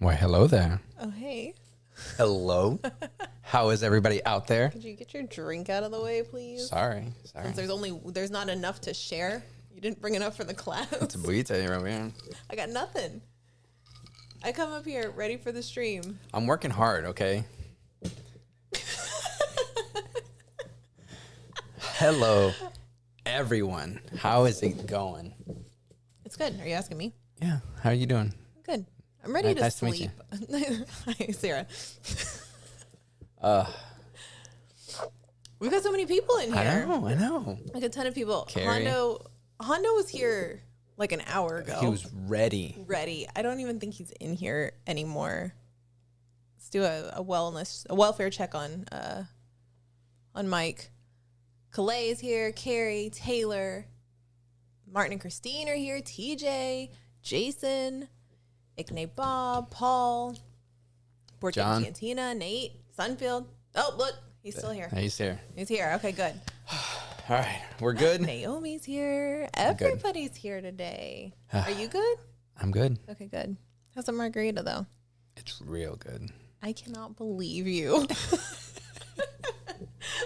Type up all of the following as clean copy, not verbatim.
Why, hello there. Oh, hey. Hello. How is everybody out there? Could you get your drink out of the way, please? Sorry. Since there's not enough to share. You didn't bring enough for the class. It's a burrito over here. I got nothing. I come up here ready for the stream. I'm working hard, okay? Hello, everyone. How is it going? It's good. Are you asking me? Yeah. How are you doing? Good. I'm ready to nice to meet sleep. Hi, Sarah. We've got so many people in here. I know. Like a ton of people. Carrie. Hondo was here like an hour ago. He was ready. I don't even think he's in here anymore. Let's do a welfare check on Mike. Calais is here. Carrie, Taylor, Martin and Christine are here. TJ, Jason, Ickney Bob, Paul, Portia John. Cantina, Nate, Sunfield. Oh, look, he's still here. He's here. He's here. Okay, good. All right. We're good. Naomi's here. Everybody's here today. Are you good? I'm good. Okay, good. How's a margarita, though? It's real good. I cannot believe you.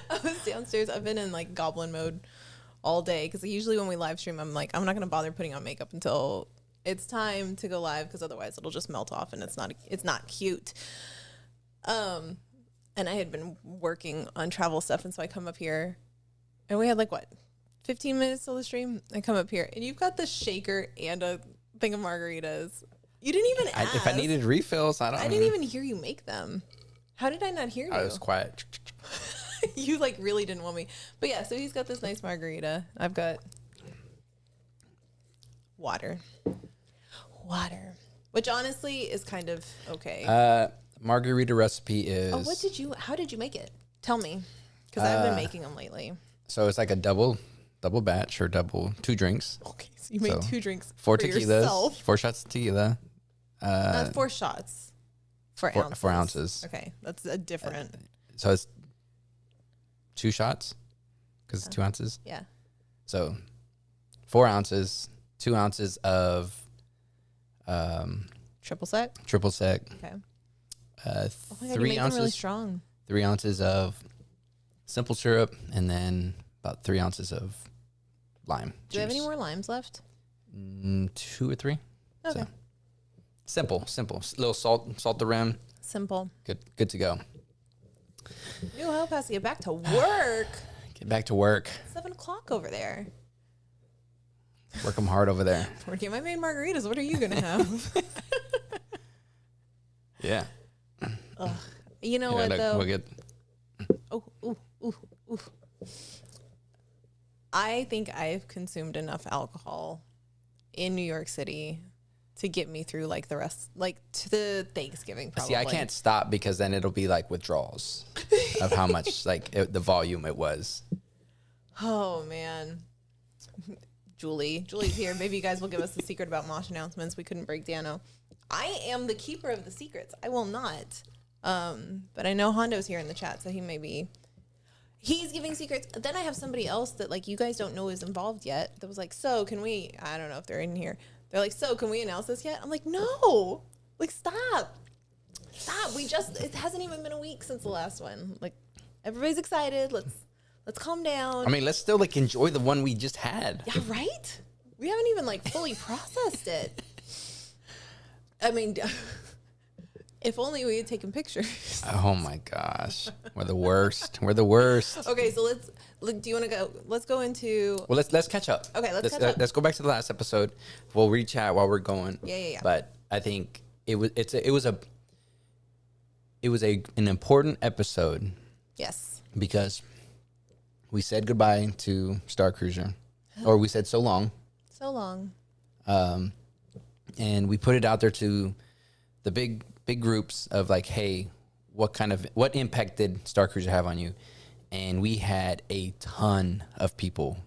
I was downstairs. I've been in like goblin mode all day because usually when we live stream, I'm like, I'm not going to bother putting on makeup until it's time to go live because otherwise it'll just melt off and it's not cute. And I had been working on travel stuff, and so I come up here and we had like 15 minutes till the stream. I come up here and you've got the shaker and a thing of margaritas. You didn't even ask. If I needed refills, I didn't even hear you make them. How did I not hear you? I was quiet. You like really didn't want me. But yeah, so he's got this nice margarita. I've got water, which honestly is kind of okay. Margarita recipe is... How did you make it? Tell me. Because I've been making them lately. So it's like a double batch or two drinks. Okay, so you made 2 drinks 4 for tequilas, yourself. 4 shots of tequila. Not 4 shots. 4 ounces. 4 ounces. Okay, that's a different. So it's 2 shots because it's 2 ounces. Yeah. So 4 ounces, 2 ounces of Triple sec. Okay. Oh my God, 3 you make ounces. them really strong. 3 ounces of simple syrup, and then about 3 ounces of lime. Do we have any more limes left? 2 or 3. Okay. So, simple. Little salt the rim. Simple. Good to go. New hope has to get back to work. Get back to work. 7 o'clock over there. Work them hard over there. Working my main margaritas. What are you gonna have? Yeah. Ugh. You know what though? We'll get... Ooh. I think I've consumed enough alcohol in New York City to get me through like the rest, like to the Thanksgiving. Probably. See, I can't stop because then it'll be like withdrawals of how much the volume it was. Oh man. Julie's here. Maybe you guys will give us the secret about Mosh announcements. We couldn't break Dano. I am the keeper of the secrets. I will not. But I know Hondo's here in the chat, so he's giving secrets. Then I have somebody else that like you guys don't know is involved yet. That was like, so can we? I don't know if they're in here. They're like, so can we announce this yet? I'm like, no. Like, stop. It hasn't even been a week since the last one. Like, everybody's excited. Let's calm down. I mean, let's still like enjoy the one we just had. Yeah, right? We haven't even like fully processed it. I mean, if only we had taken pictures. Oh my gosh. We're the worst. Okay, so do you want to go? Let's go into. Well, let's catch up. Okay, let's catch up. Let's go back to the last episode. We'll rechat while we're going. Yeah. But I think it was an important episode. Yes. Because we said goodbye to Star Cruiser, or we said so long. So long. And we put it out there to the big groups of like, hey, what impact did Star Cruiser have on you? And we had a ton of people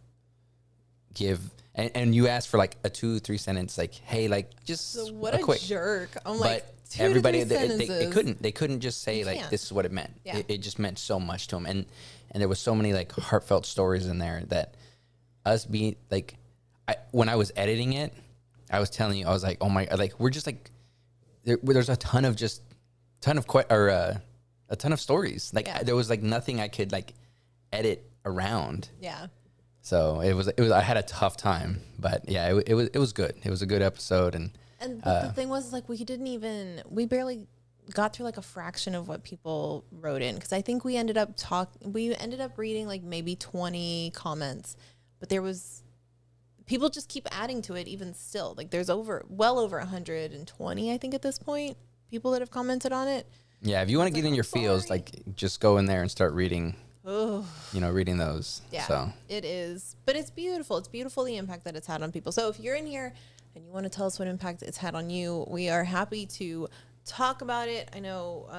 give, and you asked for like a 2-3 sentence, like, hey, like just So what a a quick jerk. I'm but like, everybody, 2 to 3 sentences. they couldn't just say like, can't. this is what it meant. Yeah. It just meant so much to them. And there was so many like heartfelt stories in there that us being like, when I was editing it, I was telling you, I was like, oh my, like, we're just like there's a ton of a ton of stories. Like there was like nothing I could like edit around. Yeah. So it was I had a tough time, but yeah, it was good. It was a good episode, and the thing was like we barely got through like a fraction of what people wrote in, because I think we ended up reading like maybe 20 comments, but there was people just keep adding to it even still. Like there's well over 120 I think at this point, people that have commented on it. Yeah, if you want to get in your feels, like just go in there and start reading. Oh, reading those. Yeah, so. It is, but it's beautiful. It's beautiful, the impact that it's had on people. So if you're in here and you want to tell us what impact it's had on you, we are happy to talk about it. I know,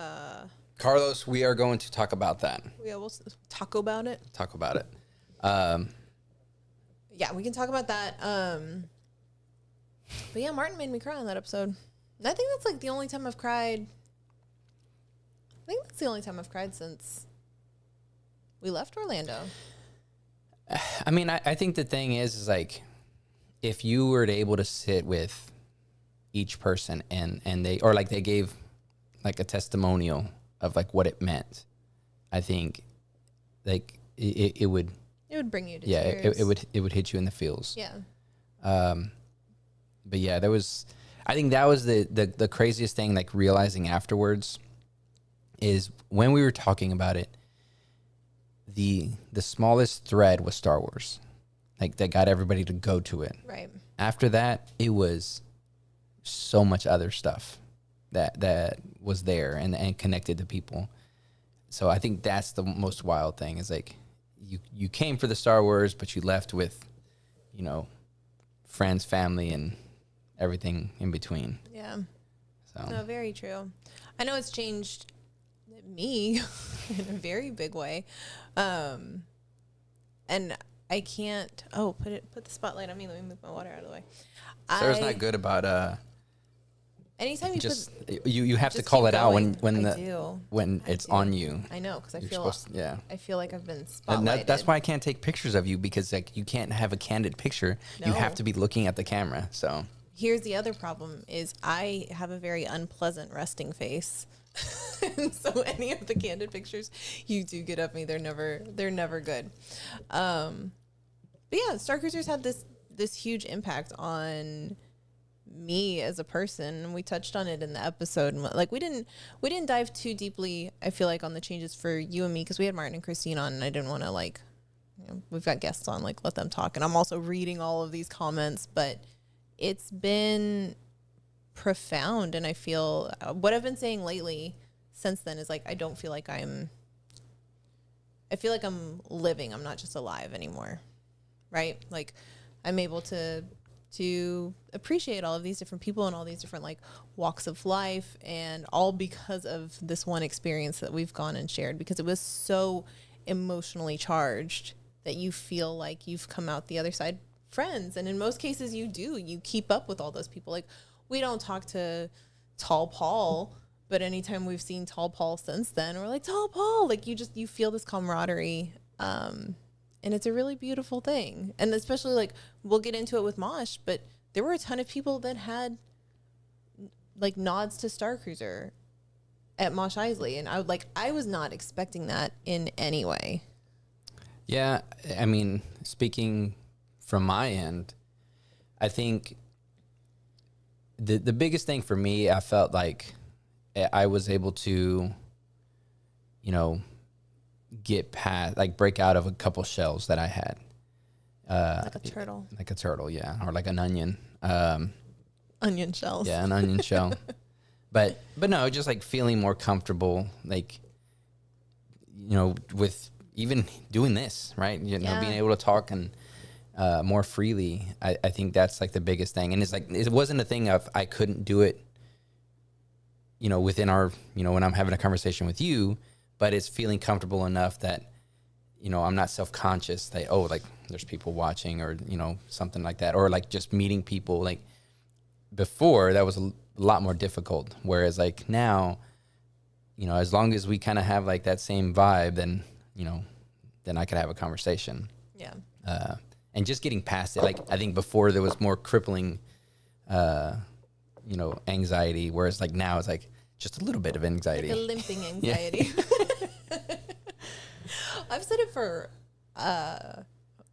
Carlos, we are going to talk about that. Yeah, we'll talk about it. Talk about it. Yeah, we can talk about that. But yeah, Martin made me cry on that episode. And I think that's like the only time I've cried. I think that's the only time I've cried since we left Orlando. I mean, I think the thing is like, if you were able to sit with each person and they gave like a testimonial of like what it meant, I think like it would bring you to tears. it would hit you in the feels. Yeah. But yeah, I think that was the craziest thing, like realizing afterwards, is when we were talking about it, the smallest thread was Star Wars, like that got everybody to go to it. Right. After that, it was so much other stuff that was there and connected to people. So I think that's the most wild thing, is like you came for the Star Wars, but you left with, friends, family, and everything in between. Yeah. So. No, very true. I know it's changed me in a very big way. And I can't, put the spotlight on me. Let me move my water out of the way. Sarah's not good about, anytime you you have to call it out when it's on you. I know, because I feel like I've been spotlighted. And that's why I can't take pictures of you, because like you can't have a candid picture. No. You have to be looking at the camera. So here's the other problem: is I have a very unpleasant resting face. And so any of the candid pictures you do get of me, they're never good. But yeah, Star Cruisers had this huge impact on me as a person. We touched on it in the episode, and like we didn't dive too deeply, I feel like, on the changes for you and me, because we had Martin and Christine on, and I didn't want to we've got guests on, let them talk, and I'm also reading all of these comments, but it's been profound. And I feel what I've been saying lately since then is like I feel like I'm living. I'm not just alive anymore, right? Like I'm able to appreciate all of these different people and all these different walks of life, and all because of this one experience that we've gone and shared, because it was so emotionally charged that you feel like you've come out the other side friends. And in most cases you keep up with all those people. Like, we don't talk to Tall Paul, but anytime we've seen Tall Paul since then, we're like, Tall Paul, like you feel this camaraderie. And it's a really beautiful thing. And especially we'll get into it with Mosh, but there were a ton of people that had nods to Star Cruiser at Mosh Eisley. And I was not expecting that in any way. Yeah. I mean, speaking from my end, I think the biggest thing for me, I felt like I was able to, get past, break out of a couple shells that I had. Like a turtle. Like a turtle, yeah. Or like an onion. Onion shells. Yeah, an onion shell. But no, just feeling more comfortable, with even doing this, right? Being able to talk and more freely. I think that's the biggest thing. And it's it wasn't a thing of I couldn't do it, within our, when I'm having a conversation with you, but it's feeling comfortable enough that, I'm not self-conscious that, there's people watching, or, something like that. Or just meeting people. Before, that was a lot more difficult. Whereas now, as long as we kind of have that same vibe, then, then I could have a conversation. Yeah. And just getting past it. I think before there was more crippling anxiety. Whereas like now it's like just a little bit of anxiety. Like a limping anxiety. I've said it for,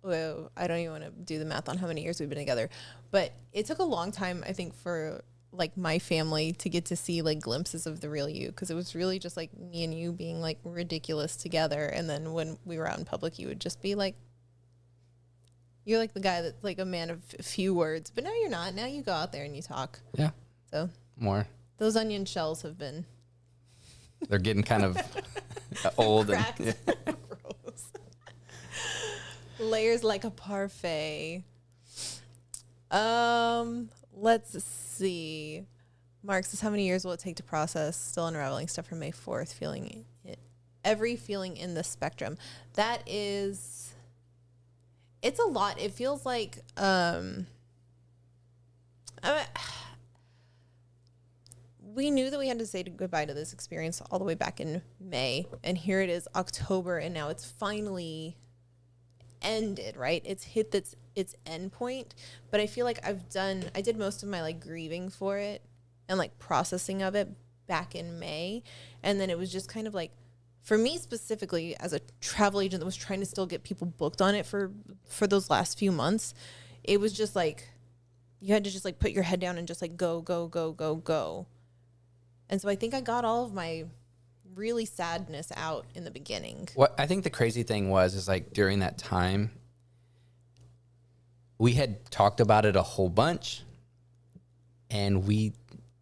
well, I don't even want to do the math on how many years we've been together, but it took a long time, I think, for like my family to get to see like glimpses of the real you. Cause it was really just like me and you being like ridiculous together. And then when we were out in public, you would just be like, you're like the guy that's like a man of few words, but now you're not. Now you go out there and you talk. Yeah. So More. those onion shells have been. They're getting kind of old. Cracked. And, yeah. Gross. Layers like a parfait. Let's see. Mark says, how many years will it take to process still unraveling stuff from May 4th? Feeling it, every feeling in the spectrum. That is, it's a lot. It feels like, we knew that we had to say goodbye to this experience all the way back in May. And here it is October. And now it's finally ended, right? It's hit its end point. But I feel like I did most of my like grieving for it and like processing of it back in May. And then it was just kind of like, for me specifically as a travel agent that was trying to still get people booked on it for those last few months, it was just like, you had to just like put your head down and just like go, go, go, go, go. And so I think I got all of my really sadness out in the beginning. What I think the crazy thing is like during that time, we had talked about it a whole bunch. And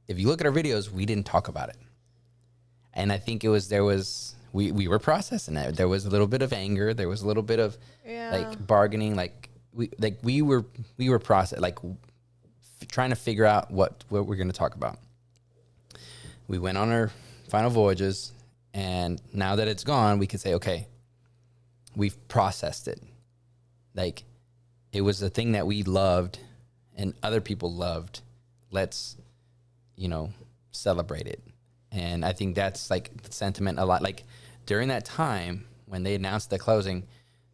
if you look at our videos, we didn't talk about it. And I think we were processing it. There was a little bit of anger. There was a little bit of like bargaining. Like we were processing, like trying to figure out what we're going to talk about. We went on our final voyages, and now that it's gone, we can say, okay, we've processed it. Like, it was a thing that we loved and other people loved. Let's, celebrate it. And I think that's like the sentiment a lot. Like during that time when they announced the closing,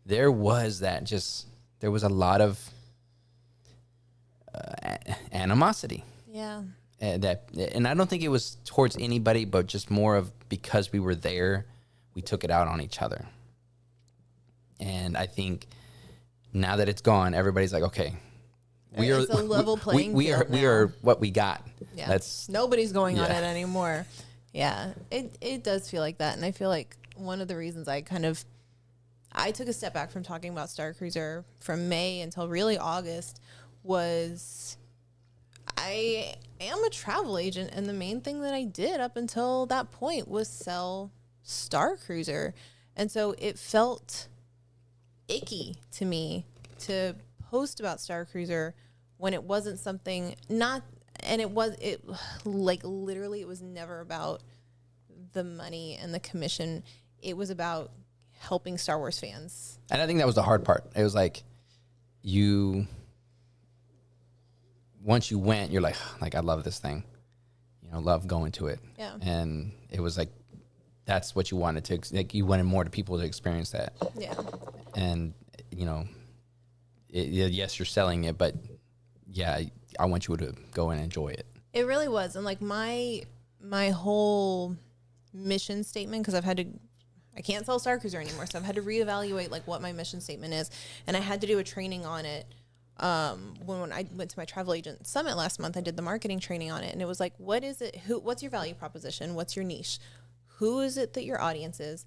there was a lot of animosity. Yeah. And I don't think it was towards anybody, but just more of because we were there, we took it out on each other. And I think now that it's gone, everybody's like, okay, it's a level playing field we are what we got. Yeah. Nobody's going on it anymore. Yeah, it does feel like that. And I feel like one of the reasons I took a step back from talking about Star Cruiser from May until really August was I am a travel agent, and the main thing that I did up until that point was sell Star Cruiser. And so it felt icky to me to post about Star Cruiser when it wasn't something it was never about the money and the commission. It was about helping Star Wars fans. And I think that was the hard part. It was like once you went, you're like I love this thing, love going to it. Yeah. And it was like, that's what you wanted to, like, you wanted more people to experience that. Yeah. And, yes, you're selling it, but yeah, I want you to go and enjoy it. It really was. And like my whole mission statement, because I can't sell Star Cruiser anymore, so I've had to reevaluate like what my mission statement is. And I had to do a training on it. When I went to my travel agent summit last month, I did the marketing training on it, and it was like, what is it? What's your value proposition? What's your niche? Who is it that your audience is?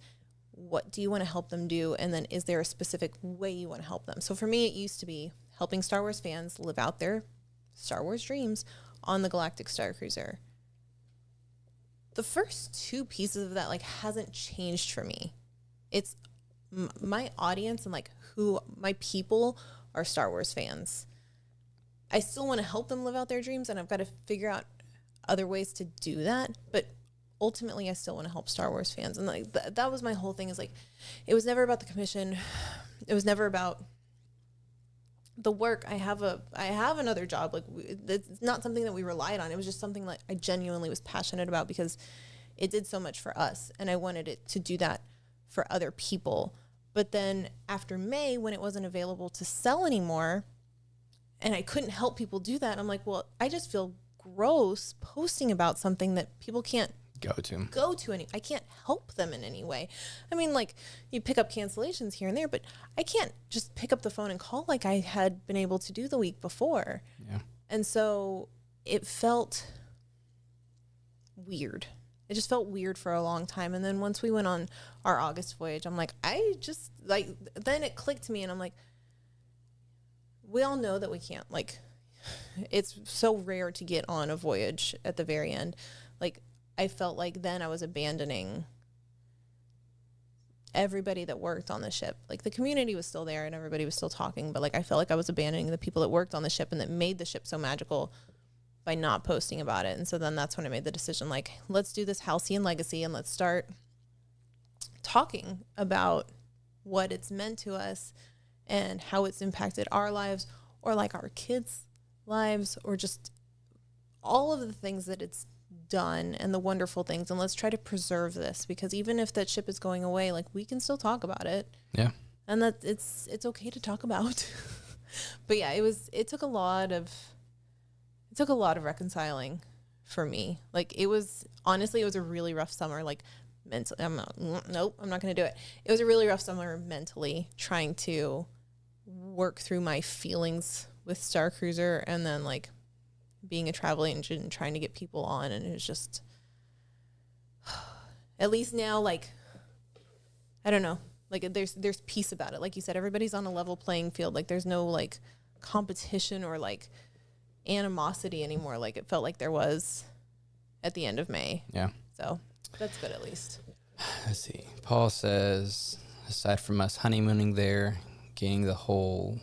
What do you want to help them do? And then is there a specific way you want to help them? So for me, it used to be helping Star Wars fans live out their Star Wars dreams on the Galactic Star Cruiser. The first two pieces of that hasn't changed for me. It's my audience and who my people are Star Wars fans. I still want to help them live out their dreams, and I've got to figure out other ways to do that. But ultimately, I still want to help Star Wars fans. And that was my whole thing, is it was never about the commission. It was never about the work. I have another job. It's not something that we relied on. It was just something I genuinely was passionate about, because it did so much for us, and I wanted it to do that for other people. But then after May, when it wasn't available to sell anymore, and I couldn't help people do that, I'm like, well, I just feel gross posting about something that people can't go to any. I can't help them in any way. I mean, like, you pick up cancellations here and there, but I can't just pick up the phone and call like I had been able to do the week before. Yeah. And so it felt weird. It just felt weird for a long time. And then once we went on our August voyage, I'm like, then it clicked to me, and I'm like, we all know that we can't, like, it's so rare to get on a voyage at the very end. Like, I felt like then I was abandoning everybody that worked on the ship. Like, the community was still there and everybody was still talking, but like, I felt like I was abandoning the people that worked on the ship and that made the ship so magical by not posting about it. And so then that's when I made the decision, like, let's do this Halcyon Legacy and let's start talking about what it's meant to us and how it's impacted our lives, or like our kids' lives, or just all of the things that it's done and the wonderful things. And let's try to preserve this, because even if that ship is going away, like, we can still talk about it. Yeah. And that it's okay to talk about. But yeah, it took a lot of reconciling for me. Like, honestly, it was a really rough summer. Like, mentally, I'm not going to do it. It was a really rough summer mentally, trying to work through my feelings with Star Cruiser, and then like being a travel agent and trying to get people on. And it was just, at least now, like, I don't know, like, there's peace about it. Like you said, everybody's on a level playing field. Like, there's no like competition or like animosity anymore, like it felt like there was at the end of May. Yeah. So that's good, at least. Let's see. Paul says, aside from us honeymooning there, getting the whole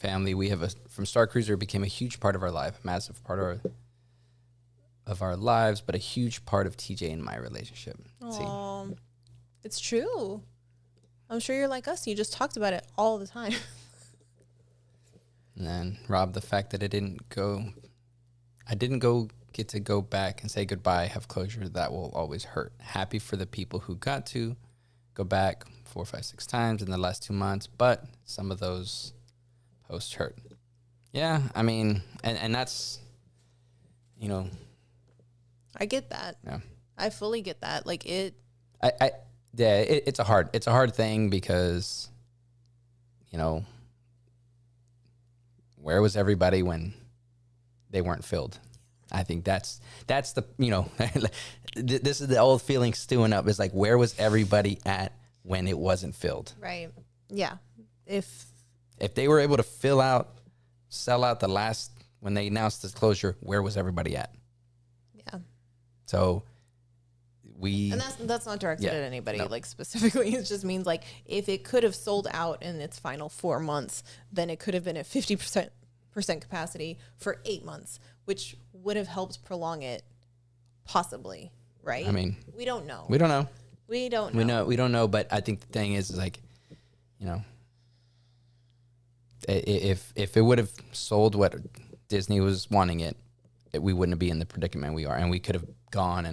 family, we have from Star Cruiser became a huge part of our life, a massive part of our lives, but a huge part of TJ and my relationship. It's true. I'm sure you're like us. You just talked about it all the time. And then Rob, the fact that I didn't get to go back and say goodbye, have closure, that will always hurt. Happy for the people who got to go back 4, 5, 6 times in the last 2 months, but some of those posts hurt. Yeah, I mean, and that's, you know. I get that. Yeah. I fully get that. Like, it's a hard thing, because, you know, where was everybody when they weren't filled? I think that's the, you know, this is the old feeling stewing up, is like, where was everybody at when it wasn't filled? Right. Yeah. If they were able to sell out the last, when they announced this closure, where was everybody at? Yeah. So and that's not directed at anybody, no. Like, specifically. It just means, like, if it could have sold out in its final 4 months, then it could have been at 50% capacity for 8 months, which would have helped prolong it, possibly, right? I mean, we don't know. We don't know. We don't know, but I think the thing is like, you know, if it would have sold what Disney was wanting we wouldn't be in the predicament we are, and we could have gone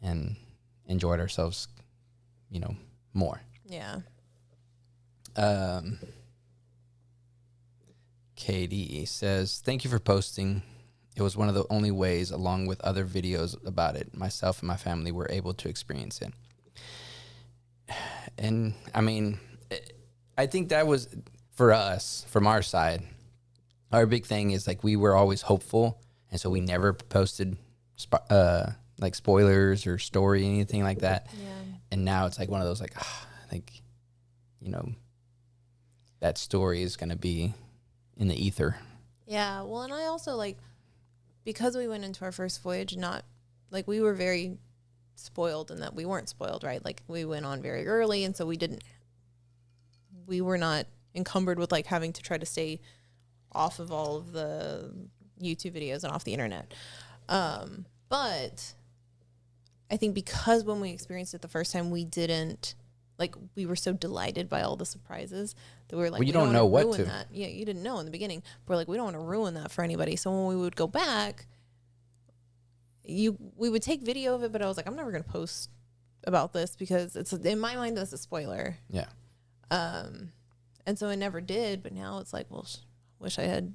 and enjoyed ourselves, you know, more. Yeah. Katie says, thank you for posting. It was one of the only ways, along with other videos about it, myself and my family were able to experience it. And I mean, I think that was, for us, from our side, our big thing is like, we were always hopeful. And so we never posted like spoilers or story, anything like that. Yeah. And now it's like one of those, like, like, you know, that story is going to be in the ether. Yeah. Well, and I also, like, because we went into our first voyage, not like, we were very spoiled in that we weren't spoiled, right? Like, we went on very early, and so we were not encumbered with like having to try to stay off of all of the YouTube videos and off the internet. But I think because when we experienced it the first time, we didn't, like, we were so delighted by all the surprises that we were like, well, you don't know what to. That. Yeah, you didn't know in the beginning. But we're like, we don't want to ruin that for anybody. So when we would go back, we would take video of it, but I was like, I'm never going to post about this because it's, in my mind, that's a spoiler. Yeah. And so I never did, but now it's like, well, wish I had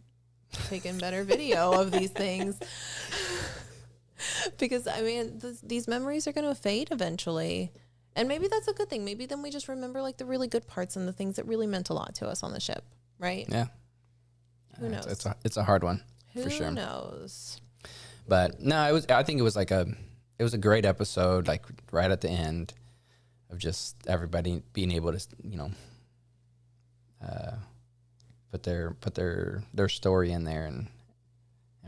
taken better video of these things. Because, I mean, these memories are going to fade eventually. And maybe that's a good thing. Maybe then we just remember, like, the really good parts and the things that really meant a lot to us on the ship, right? Yeah. Who knows? It's a hard one, for sure. Who knows? But, no, I think it was a great episode, like, right at the end of just everybody being able to, you know, put their story in there and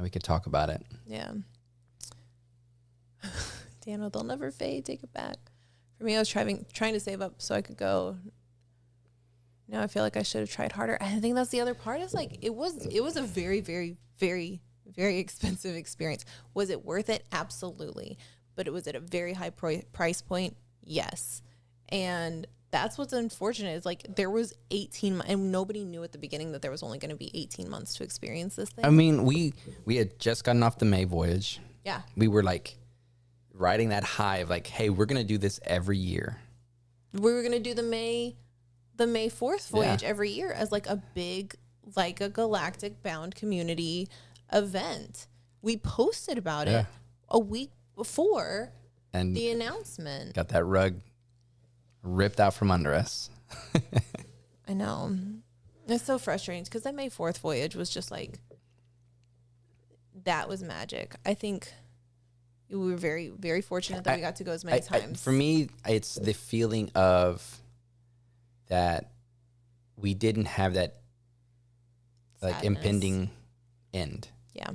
we could talk about it. Yeah. Daniel, they'll never fade. Take it back. For me, I was trying to save up so I could go. Now I feel like I should have tried harder. I think that's the other part. Is like it was a very, very, very, very expensive experience. Was it worth it? Absolutely. But it was at a very high price point. Yes. And that's what's unfortunate is like there was 18 months and nobody knew at the beginning that there was only going to be 18 months to experience this thing. I mean, we had just gotten off the May voyage. Yeah. We were like riding that high of like, hey, we're going to do this every year. We were going to do the May 4th voyage every year as like a big, like a galactic bound community event. We posted about it a week before the announcement. Got that rug ripped out from under us. I know. It's so frustrating because that May 4th voyage was just like, that was magic. I think we were very, very fortunate that we got to go as many times. For me, it's the feeling of that we didn't have that like impending end. Yeah.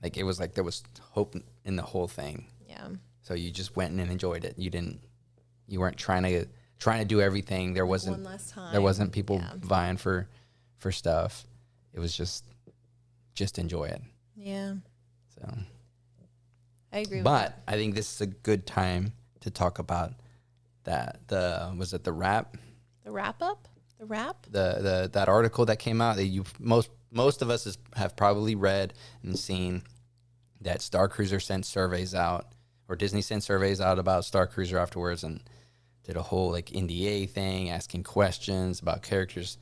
Like it was like there was hope in the whole thing. Yeah. So you just went in and enjoyed it. You weren't trying to do everything. There wasn't one last time. There wasn't people vying for stuff. It was just enjoy it. Yeah. So I agree with But that. I think this is a good time to talk about that. Was it the wrap? The wrap up? The wrap? That article that came out that most of us have probably read and seen, that Star Cruiser sent surveys out, or Disney sent surveys out about Star Cruiser afterwards and did a whole like NDA thing, asking questions about characters.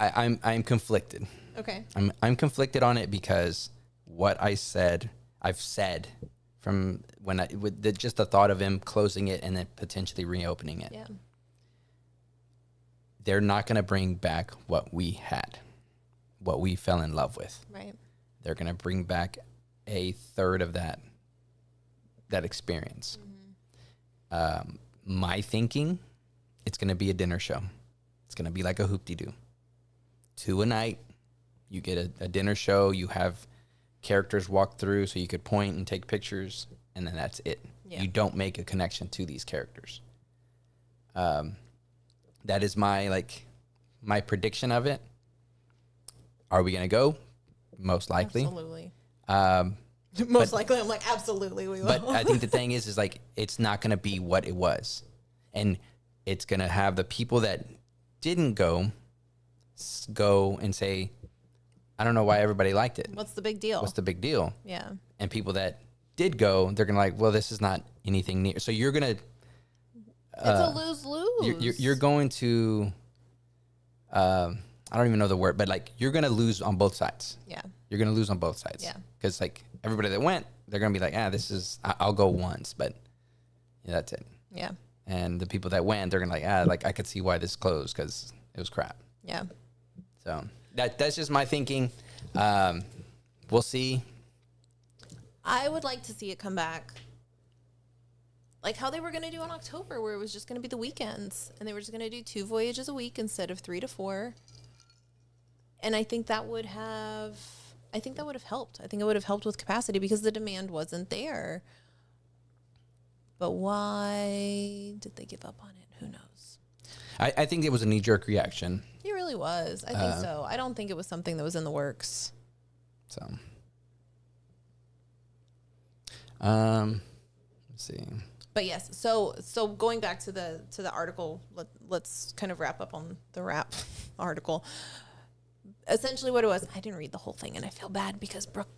I'm conflicted. Okay. I'm conflicted on it because what I've said from when just the thought of him closing it and then potentially reopening it. Yeah. They're not going to bring back what we had, what we fell in love with. Right. They're going to bring back a third of that experience. Mm-hmm. My thinking, it's going to be a dinner show. It's going to be like a hoop-de-doo. 2 a night. You get a dinner show. You have characters walk through so you could point and take pictures, and then that's it. Yeah. You don't make a connection to these characters. That is my prediction of it. Are we going to go? Most likely. Absolutely. Most likely, I'm like, absolutely, we will. But I think the thing is like, it's not going to be what it was. And it's going to have the people that didn't go and say, I don't know why everybody liked it. What's the big deal? What's the big deal? Yeah. And people that did go, they're going to like, well, this is not anything near. So you're going to... it's a lose-lose. You're going to... I don't even know the word, but like you're going to lose on both sides. Yeah. You're going to lose on both sides. Yeah. Because like everybody that went, they're going to be like, I'll go once, but yeah, that's it. Yeah. And the people that went, they're going to like I could see why this closed because it was crap. Yeah. So that's just my thinking. We'll see. I would like to see it come back like how they were going to do in October, where it was just going to be the weekends and they were just going to do 2 voyages a week instead of 3 to 4. And I think that would have helped. I think it would have helped with capacity because the demand wasn't there. But why did they give up on it? Who knows? I think it was a knee-jerk reaction. It really was. I think so. I don't think it was something that was in the works. So, let's see. But yes, so going back to the article, let's kind of wrap up on the wrap article. Essentially what it was, I didn't read the whole thing and I feel bad because Brooke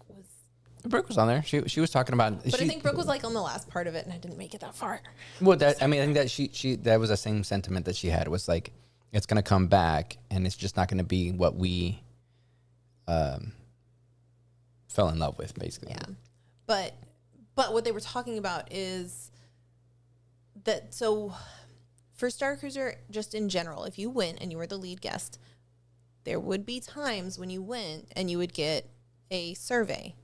was on there. She was talking about. But I think Brooke was like on the last part of it and I didn't make it that far. Well, I think that she that was the same sentiment that she had. Was like, it's going to come back, and it's just not going to be what we fell in love with, basically. Yeah. But what they were talking about is that, so for Star Cruiser, just in general, if you went and you were the lead guest, there would be times when you went and you would get a survey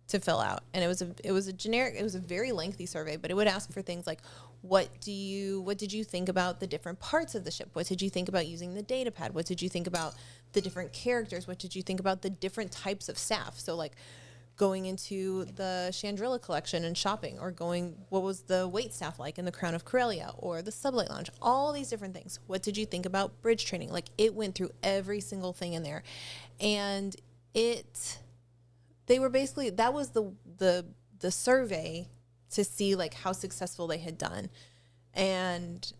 to fill out. And it was a very lengthy survey, but it would ask for things like, what did you think about the different parts of the ship? What did you think about using the data pad? What did you think about the different characters? What did you think about the different types of staff? So like going into the Chandrilla collection and shopping, or what was the wait staff like in the Crown of Corellia or the Sublight Lounge? All these different things. What did you think about bridge training? Like, it went through every single thing in there. And they were basically, that was the survey to see like how successful they had done. And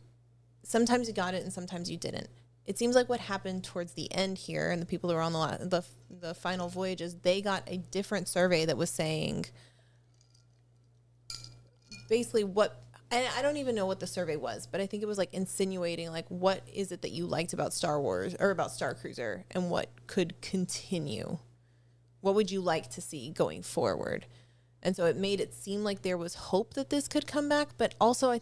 sometimes you got it and sometimes you didn't. It seems like what happened towards the end here, and the people who were on the final voyages, they got a different survey that was saying basically what, and I don't even know what the survey was, but I think it was like insinuating like, what is it that you liked about Star Wars or about Star Cruiser, and what could continue? What would you like to see going forward? And so it made it seem like there was hope that this could come back, but also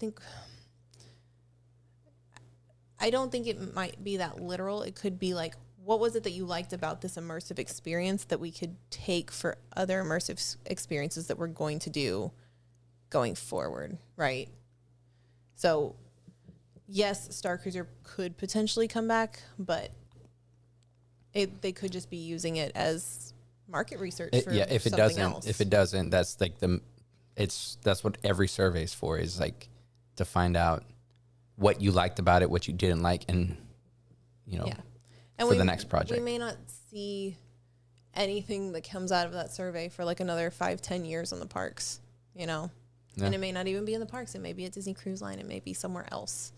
I don't think it might be that literal. It could be like, what was it that you liked about this immersive experience that we could take for other immersive experiences that we're going to do going forward, right? So, yes, Star Cruiser could potentially come back, but they could just be using it as market research for if it something doesn't, else. If it doesn't, that's like that's what every survey is for, is like to find out what you liked about it, what you didn't like, and and for the next project. We may not see anything that comes out of that survey for like another 5-10 years on the parks, And it may not even be in the parks. It may be at Disney Cruise Line. It may be somewhere else.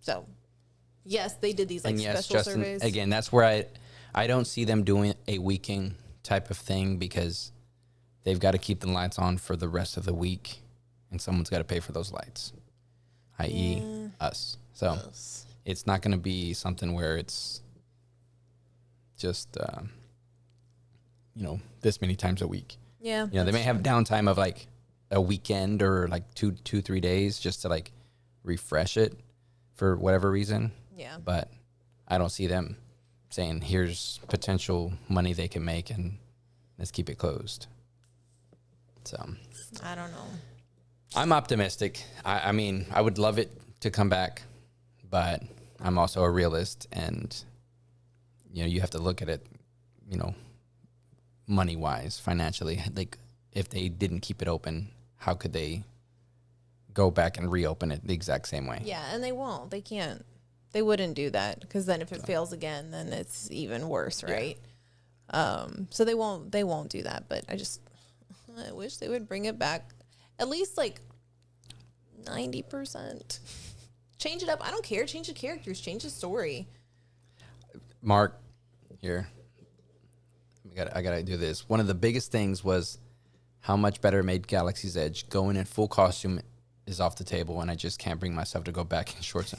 So yes, they did these like special Justin, surveys. Again, that's where I don't see them doing a weekend type of thing, because they've got to keep the lights on for the rest of the week, and someone's got to pay for those lights, i.e. us. So it's not going to be something where it's just, this many times a week. Yeah. They may have downtime of like a weekend or like 2-3 days just to like refresh it for whatever reason. Yeah. But I don't see them saying, here's potential money they can make and let's keep it closed. So I don't know. I'm optimistic. I mean, I would love it to come back, but I'm also a realist, and you have to look at it, money wise, financially. Like, if they didn't keep it open, how could they go back and reopen it the exact same way? Yeah, and they won't. They can't. They wouldn't do that, because then if it fails again, then it's even worse, right? Yeah. So they won't do that. But I wish they would bring it back at least like 90%. Change it up. I don't care. Change the characters. Change the story. Mark, here. I gotta do this. One of the biggest things was how much better it made Galaxy's Edge. Going in full costume is off the table, and I just can't bring myself to go back in shorts.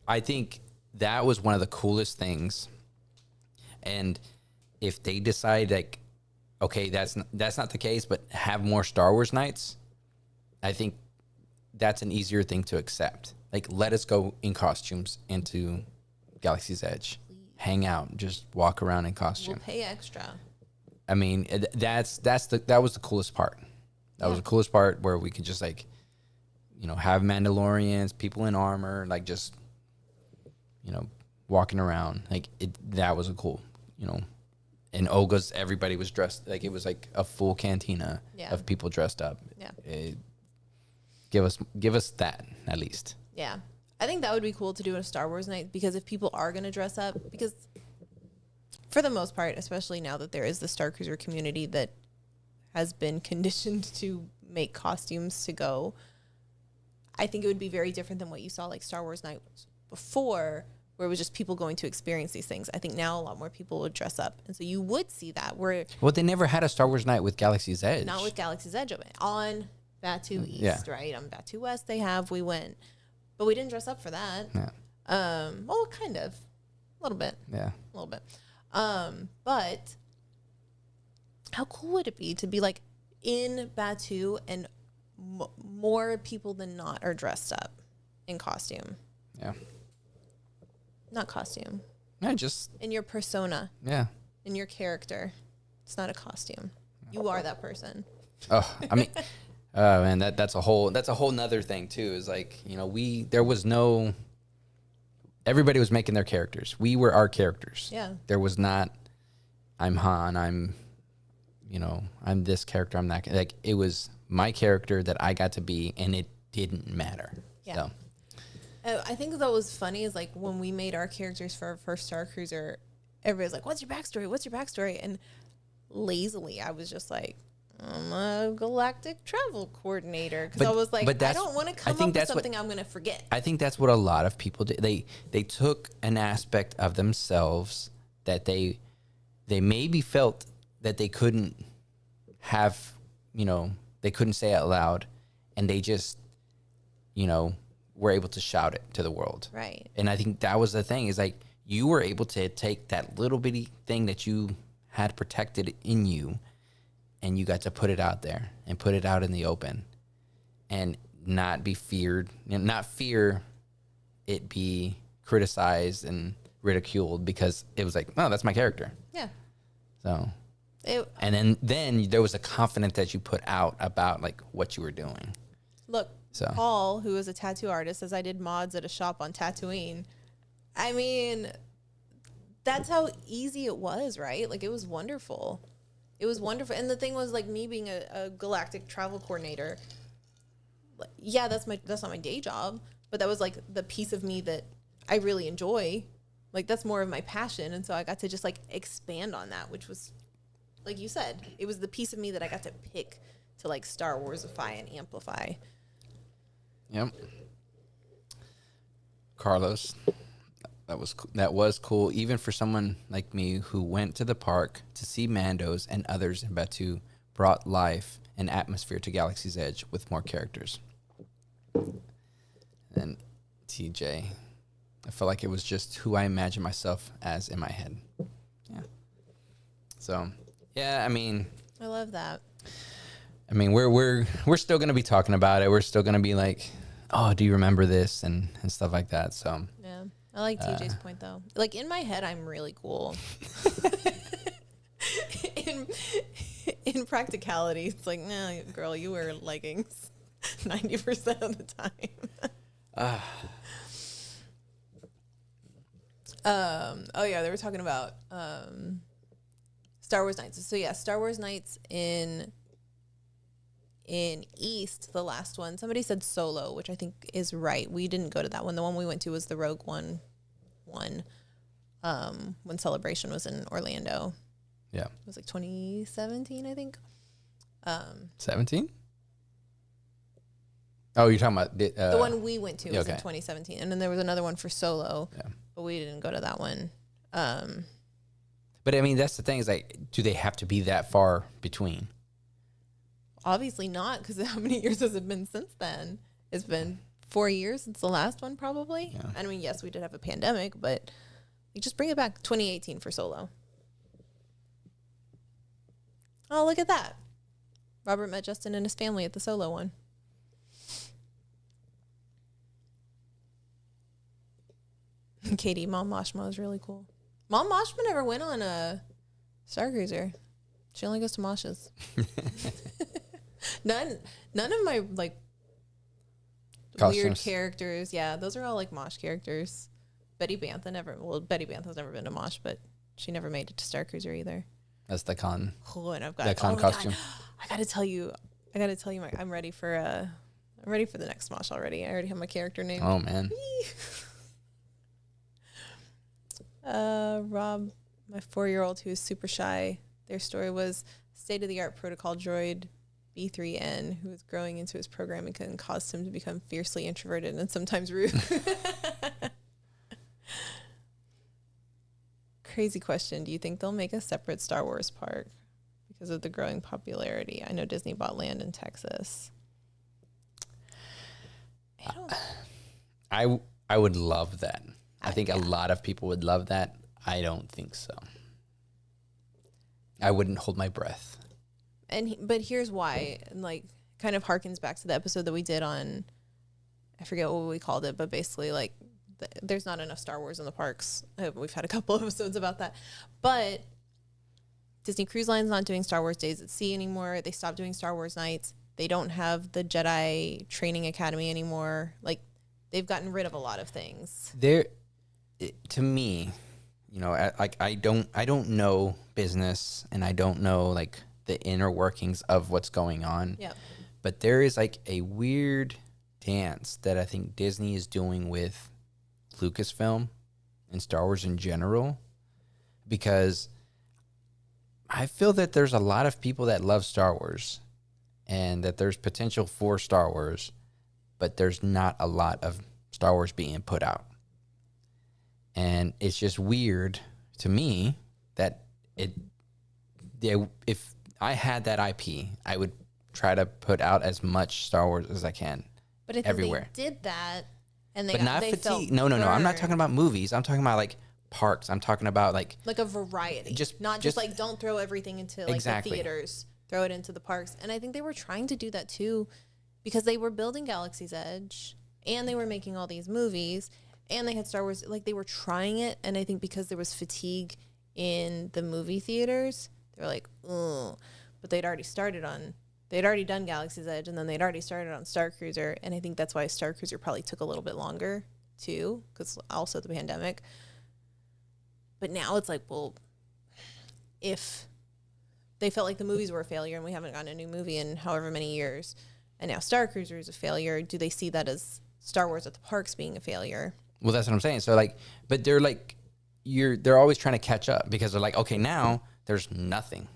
I think that was one of the coolest things. And if they decide like, okay, that's not the case, but have more Star Wars nights, I think that's an easier thing to accept. Like, let us go in costumes into Galaxy's Edge. Please. Hang out, just walk around in costume. We'll pay extra. I mean, that was the coolest part. That was the coolest part, where we could just like, have Mandalorians, people in armor, like just, walking around. Like, that was a cool, And Olga's, everybody was dressed like it was like a full cantina of people dressed up. Yeah. Give us that at least. Yeah. I think that would be cool to do a Star Wars night, because if people are going to dress up, because for the most part, especially now that there is the Star Cruiser community that has been conditioned to make costumes to go, I think it would be very different than what you saw like Star Wars night before, where it was just people going to experience these things. I think now a lot more people would dress up. And so you would see that. Well, they never had a Star Wars night with Galaxy's Edge. Not with Galaxy's Edge on Batu East, Yeah. right? On Batu West, we went, but we didn't dress up for that. Yeah. Well, kind of, a little bit. Yeah. A little bit. But how cool would it be to be like in Batu and more people than not are dressed up in costume? Yeah. Not costume. Yeah, just In your persona, yeah. in your character. It's not a costume. You are that person. Oh, I mean, man, that's a whole nother thing too. Is like, you know, there was no. Everybody was making their characters. We were our characters. Yeah. There was not. I'm Han. I'm this character. I'm that. Like, it was my character that I got to be, and it didn't matter. Yeah. So. I think that was funny is like when we made our characters for our first Star Cruiser, everybody's like, what's your backstory? What's your backstory? And lazily, I was just like, I'm a galactic travel coordinator. Because I was like, I don't want to come up with something I'm going to forget. I think that's what a lot of people did. They took an aspect of themselves that they maybe felt that they couldn't have, they couldn't say out loud. And they just, were able to shout it to the world. Right. And I think that was the thing, is like, you were able to take that little bitty thing that you had protected in you, and you got to put it out there and put it out in the open, and not be feared, not fear it be criticized and ridiculed, because it was like, oh, that's my character. Yeah. So, and then there was a confidence that you put out about like what you were doing. Look, So. Paul, who is a tattoo artist, says I did mods at a shop on Tatooine. I mean, that's how easy it was, right? Like, it was wonderful. It was wonderful. And the thing was, like, me being a galactic travel coordinator, yeah, that's not my day job, but that was, like, the piece of me that I really enjoy. Like, that's more of my passion. And so I got to just, like, expand on that, which was, like you said, it was the piece of me that I got to pick to, like, Star Warsify and amplify. Yep. Carlos, that was cool, even for someone like me who went to the park to see Mandos and others in Batu, brought life and atmosphere to Galaxy's Edge with more characters. And TJ, I felt like it was just who I imagined myself as in my head. Yeah. So, yeah, I mean, I love that. I mean, we're still gonna be talking about it. We're still gonna be like, oh, do you remember this and stuff like that. So yeah, I like TJ's point though. Like, in my head, I'm really cool. in practicality, it's like, nah, girl, you wear leggings 90% of the time. Oh yeah, they were talking about Star Wars Nights. So yeah, Star Wars Nights in East, the last one, somebody said Solo, which I think is right. We didn't go to that one. The one we went to was the Rogue One when Celebration was in Orlando. yeah, It was like 2017, I think. 17. Oh, you're talking about The one we went to was okay. in 2017, and then there was another one for Solo, Yeah. but we didn't go to that one. But I mean, that's the thing, is like, do they have to be that far between? Obviously not, because how many years has it been since then? It's been 4 years since the last one, probably. Yeah. I mean, yes, we did have a pandemic, but you just bring it back 2018 for Solo. Oh, look at that. Robert met Justin and his family at the Solo one. Katie, Mom Moshma is really cool. Mom Moshma never went on a Star Cruiser. She only goes to Mosh's. None of my like Costumes. weird characters. Yeah, those are all like Mosh characters. Betty Bantha Betty Bantha's never been to Mosh, but she never made it to Star Cruiser either. That's the con. Oh, and I've got The con costume. God. I gotta tell you, I'm ready for the next Mosh already. I already have my character name. Oh man. Rob, my 4-year-old who is super shy, their story was state-of-the-art protocol droid B3N who is growing into his programming and caused him to become fiercely introverted and sometimes rude. Crazy question. Do you think they'll make a separate Star Wars park because of the growing popularity? I know Disney bought land in Texas. I would love that. I think a lot of people would love that. I don't think so. I wouldn't hold my breath. But here's why, and like kind of harkens back to the episode that we did on, I forget what we called it, but basically like there's not enough Star Wars in the parks. We've had a couple of episodes about that, but Disney Cruise Line's not doing Star Wars Days at Sea anymore. They stopped doing Star Wars Nights. They don't have the Jedi Training Academy anymore. Like they've gotten rid of a lot of things. To me, you know, like I don't know business, and I don't know like the inner workings of what's going on. Yeah. But there is like a weird dance that I think Disney is doing with Lucasfilm and Star Wars in general, because I feel that there's a lot of people that love Star Wars and that there's potential for Star Wars, but there's not a lot of Star Wars being put out. And it's just weird to me that if I had that IP, I would try to put out as much Star Wars as I can. But I think everywhere. they did that, and but not fatigue. No. I'm not talking about movies. I'm talking about like parks. I'm talking about like a variety. Not just like don't throw everything into like the theaters. Throw it into the parks. And I think they were trying to do that too, because they were building Galaxy's Edge, and they were making all these movies, and they had Star Wars. Like they were trying it, and I think because there was fatigue in the movie theaters, they were like, ugh. But they'd already done Galaxy's Edge, and then they'd already started on Star Cruiser, and I think that's why Star Cruiser probably took a little bit longer too, because also the pandemic. But now it's like, well, if they felt like the movies were a failure and we haven't gotten a new movie in however many years, and now Star Cruiser is a failure, do they see that as Star Wars at the parks being a failure? Well, that's what I'm saying. So like, but they're like, they're always trying to catch up, because they're like, okay, now there's nothing.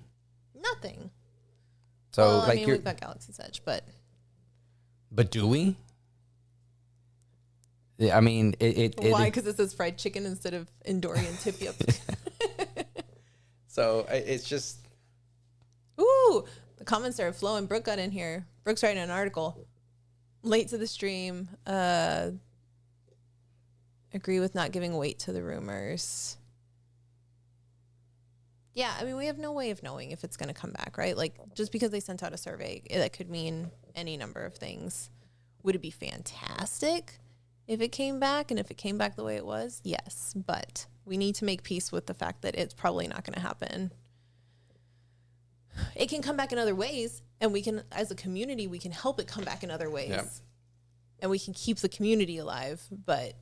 Nothing. So well, like, I mean, we've got Galaxy's Edge, but do we? I mean, why? Because it says fried chicken instead of Endorian tip-yip. So it's just. Ooh, the comments are flowing. Brooke got in here. Brooke's writing an article. Late to the stream. Agree with not giving weight to the rumors. Yeah, I mean, we have no way of knowing if it's going to come back, right? Like, just because they sent out a survey, that could mean any number of things. Would it be fantastic if it came back? And if it came back the way it was? Yes. But we need to make peace with the fact that it's probably not going to happen. It can come back in other ways, and we can, as a community, we can help it come back in other ways. Yeah. And we can keep the community alive, but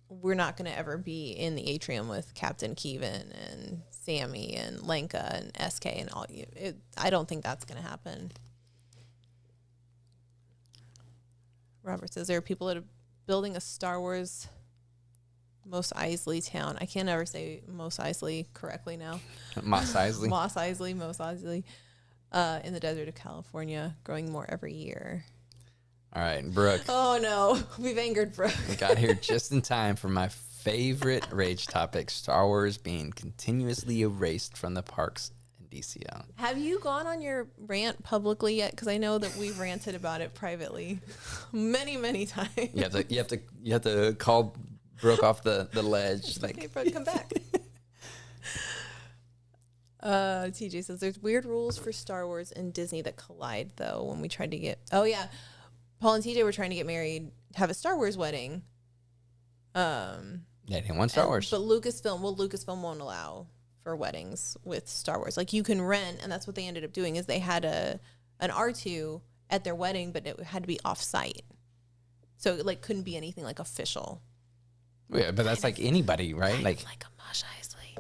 we're not going to ever be in the atrium with Captain Keevan and Sammy and Lenka and SK and all you. I don't think that's going to happen. Robert says there are people that are building a Star Wars Mosh Eisley town. I can't ever say Mosh Eisley correctly now. Mosh Eisley. Mosh Eisley. In the desert of California, growing more every year. All right, Brooke. Oh, no. We've angered Brooke. We got here just in time for my favorite rage topic, Star Wars being continuously erased from the parks in DCL. Have you gone on your rant publicly yet? Because I know that we've ranted about it privately many, many times. You have to call Brooke off the ledge. Like, hey, Brooke, come back. TJ says there's weird rules for Star Wars and Disney that collide, though, when we tried to get... Oh, yeah. Paul and TJ were trying to get married, have a Star Wars wedding. They didn't want Star Wars. But Lucasfilm won't allow for weddings with Star Wars. Like, you can rent, and that's what they ended up doing, is they had an R2 at their wedding, but it had to be off-site. So it, like, couldn't be anything, like, official. Yeah, but that's like anybody, right? Like a Mosh Eisley.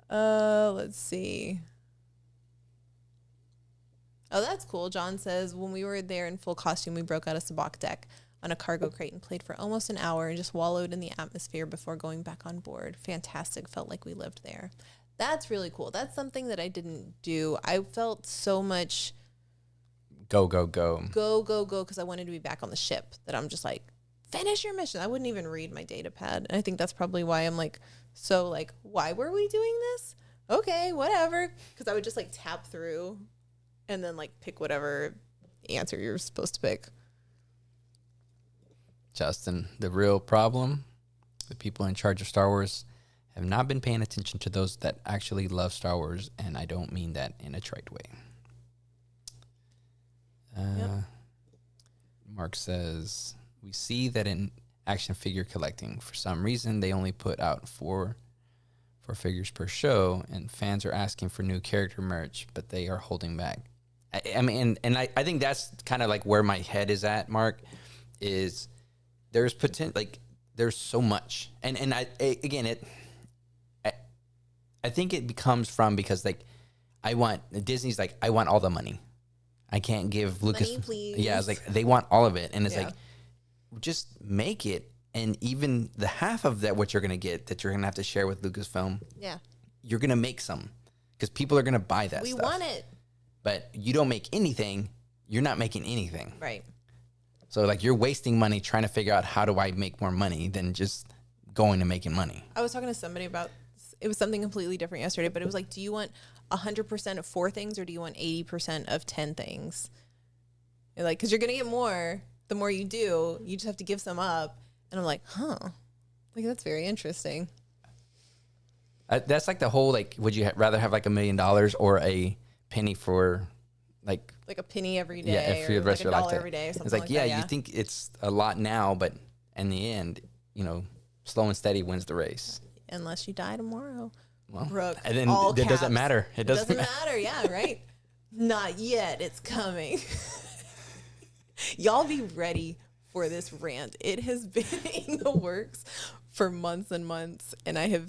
Let's see. Oh, that's cool. John says, when we were there in full costume, we broke out a sabacc deck on a cargo crate and played for almost an hour and just wallowed in the atmosphere before going back on board. Fantastic. Felt like we lived there. That's really cool. That's something that I didn't do. I felt so much go because I wanted to be back on the ship that I'm just like, finish your mission. I wouldn't even read my data pad. And I think that's probably why I'm like, so like, why were we doing this? Okay, whatever. Because I would just like tap through and then like pick whatever answer you're supposed to pick. Justin, the real problem, the people in charge of Star Wars have not been paying attention to those that actually love Star Wars, and I don't mean that in a trite way. Mark says, we see that in action figure collecting, for some reason, they only put out four figures per show, and fans are asking for new character merch, but they are holding back. I mean, and I think that's kind of like where my head is at, Mark, is there's potential, like, there's so much. And I think it becomes from, because, like, Disney's like, I want all the money. I can't give Lucas. Money, please. Yeah, it's like they want all of it, and it's like, just make it, and even the half of that, what you're gonna get, that you're gonna have to share with Lucasfilm. Yeah, you're gonna make some, because people are gonna buy that. We stuff. want it, but you don't make anything. You're not making anything, right? So, like, you're wasting money trying to figure out how do I make more money than just going and making money. I was talking to somebody about, it was something completely different yesterday, but it was like, do you want 100% of 4 things, or do you want 80% of 10 things? You're like, because you're going to get more the more you do. You just have to give some up. And I'm like, like, that's very interesting. That's like the whole, like, would you rather have like $1 million or a penny for like a penny every day, yeah, for the rest like of your life every day or something. It's like, like yeah, that, you think it's a lot now, but in the end, slow and steady wins the race. Unless you die tomorrow. Well, Brooke, and then it doesn't matter. It doesn't matter. Yeah, right. Not yet. It's coming. Y'all be ready for this rant. It has been in the works for months and months, and I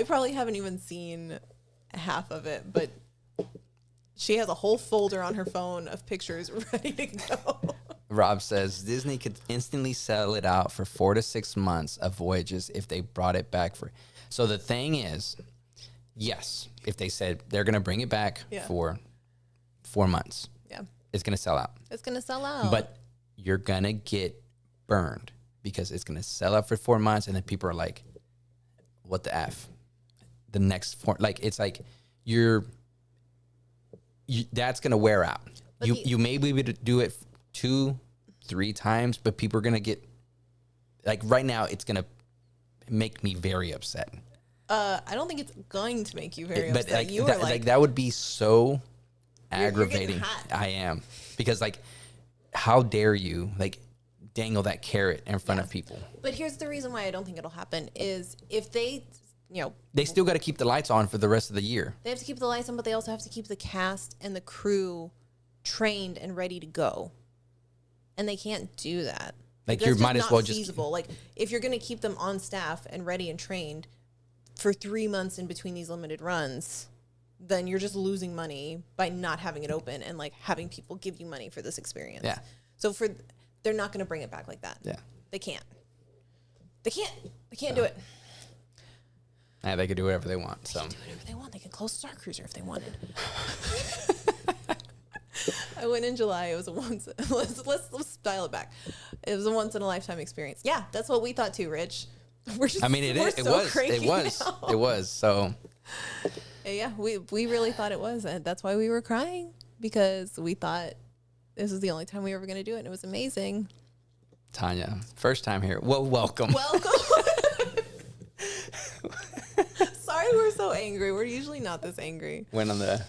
probably haven't even seen half of it, but she has a whole folder on her phone of pictures ready to go. Rob says Disney could instantly sell it out for 4 to 6 months of Voyages if they brought it back for. So the thing is, yes, if they said they're going to bring it back for 4 months, it's going to sell out. It's going to sell out. But you're going to get burned, because it's going to sell out for 4 months, and then people are like, what the F? The next 4, like, it's like that's going to wear out. You may be able to do it 2-3 times, but people are going to get, like, right now, it's going to make me very upset. I don't think it's going to make you very upset. But you are like, that would be so You're aggravating. getting hot. I am, because, like, how dare you, like, dangle that carrot in front of people? But here's the reason why I don't think it'll happen is if they, they still got to keep the lights on for the rest of the year. They have to keep the lights on, but they also have to keep the cast and the crew trained and ready to go. And they can't do that. Like, you might as well just feasible. Like, if you're going to keep them on staff and ready and trained for 3 months in between these limited runs, then you're just losing money by not having it open and, like, having people give you money for this experience. Yeah. So they're not going to bring it back like that. Yeah. They can't. They can't do it. Yeah, they could do whatever they want. They can do whatever they want. They can close Star Cruiser if they wanted. I went in July. It was a once. Let's dial it back. It was a once in a lifetime experience. Yeah, that's what we thought too, Rich. It was. It was. So. Yeah, we really thought it was, and that's why we were crying, because we thought this was the only time we were going to do it, and it was amazing. Tanya, first time here. Well, welcome. Welcome. Sorry, we're so angry. We're usually not this angry. Went on the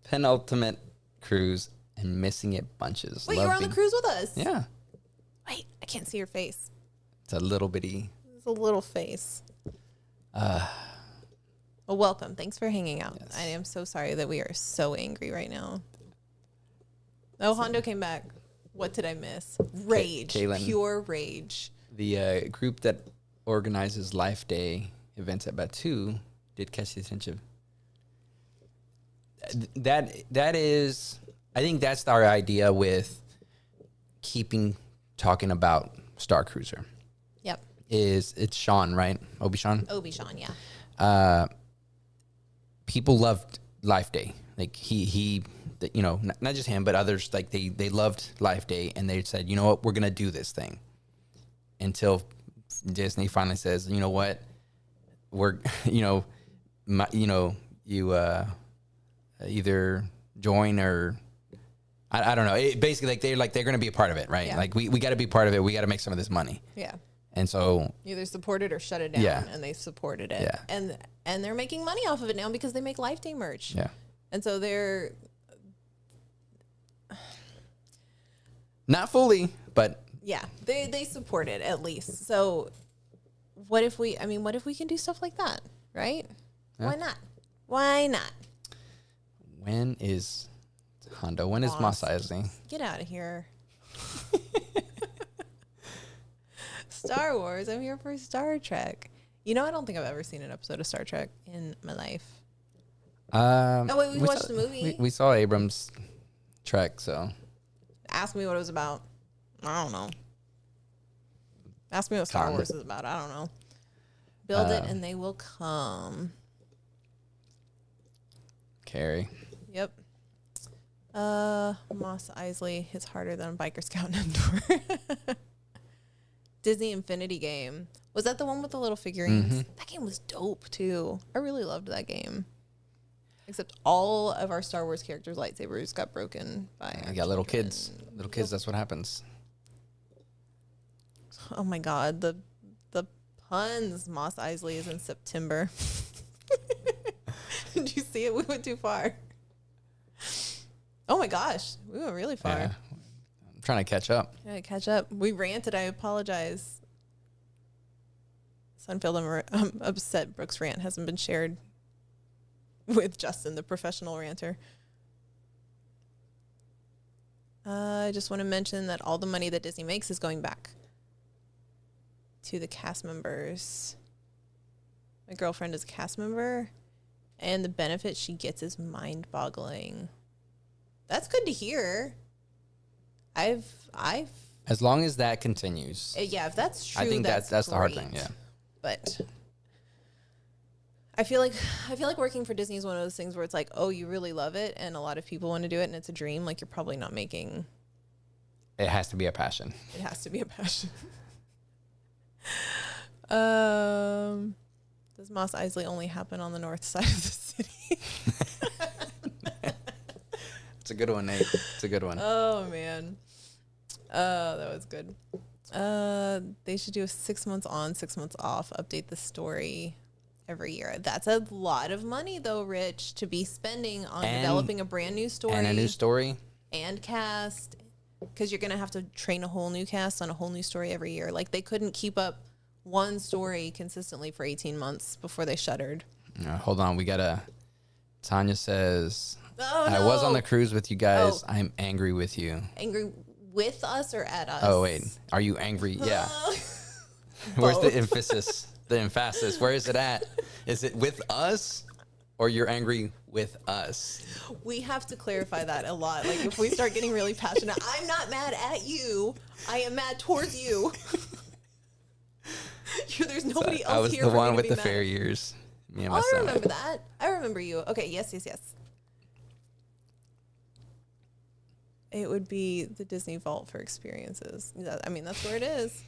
penultimate cruise and missing it bunches. Wait, you were on the cruise with us? Yeah. Wait, I can't see your face. It's a little bitty. It's a little face. Well, welcome. Thanks for hanging out. Yes. I am so sorry that we are so angry right now. Oh, Hondo came back. What did I miss? Rage. Kaylin, pure rage. The group that organizes Life Day events at Batu did catch the attention. That is, I think that's our idea with talking about Star Cruiser. Yep. It's Sean, right? Obi-Sean, yeah. People loved Life Day. Like he not just him, but others, like they loved Life Day, and they said, you know what, we're going to do this thing. Until Disney finally says, you know what, we're, you either join or I don't know. Basically, they're going to be a part of it, right? Yeah. Like we got to be part of it. We got to make some of this money. Yeah. And so either support it or shut it down. Yeah. And they supported it. Yeah. And they're making money off of it now because they make Life Day merch. Yeah. And so they're not fully, but yeah, they support it at least. So what if we can do stuff like that, right? Yeah. Why not? Why not? When is Hondo? When is Mosh Eisley? Get out of here. Star Wars. I'm here for Star Trek. You know, I don't think I've ever seen an episode of Star Trek in my life. Oh, wait, we watched the movie? We saw Abrams' Trek, so. Ask me what it was about. I don't know. Ask me what Star Wars is about. I don't know. Build it and they will come. Carrie. Yep. Moss Eisley hits harder than a biker scout in Endor. Disney Infinity game. Was that the one with the little figurines? Mm-hmm. That game was dope too. I really loved that game. Except all of our Star Wars characters' lightsabers got broken by. I got little kids. Little kids. That's what happens. Oh my God, the puns. Moss Eisley is in September. Did you see it? We went too far. Oh my gosh, we went really far. Yeah. I'm trying to catch up. Yeah, catch up. We ranted. I apologize. Sunfield, I'm upset Brooke's rant hasn't been shared with Justin, the professional ranter. I just want to mention that all the money that Disney makes is going back to the cast members. My girlfriend is a cast member, and the benefit she gets is mind-boggling. That's good to hear. I've As long as that continues. yeah, if that's true, I think that's the hard thing. great. Yeah. But I feel like working for Disney is one of those things where it's like, oh, you really love it, and a lot of people want to do it, and it's a dream. Like, you're probably not making. It has to be a passion. It has to be a passion. Does Moss Eisley only happen on the north side of the city? It's a good one, Nate. It's a good one. Oh man, that was good. They should do a 6 months on, 6 months off. Update the story every year. That's a lot of money, though, Rich, to be spending on developing a brand new story And a new story. And cast, because you're gonna have to train a whole new cast on a whole new story every year. Like, they couldn't keep up one story consistently for 18 months before they shuttered. Hold on, we gotta. Tanya says, Oh, I no. was on the cruise with you guys. Oh. I'm angry with you. Angry with us or at us? Oh, wait. Are you angry? Yeah. Where's the emphasis? The emphasis. Where is it at? Is it with us or you're angry with us? We have to clarify that a lot. Like, if we start getting really passionate, I'm not mad at you. I am mad towards you. There's nobody else I was here the for me one to with be the mad. fair years. Me and my Oh, I son. remember that. I remember you. Okay, yes. It would be the Disney Vault for experiences. I mean, that's where it is.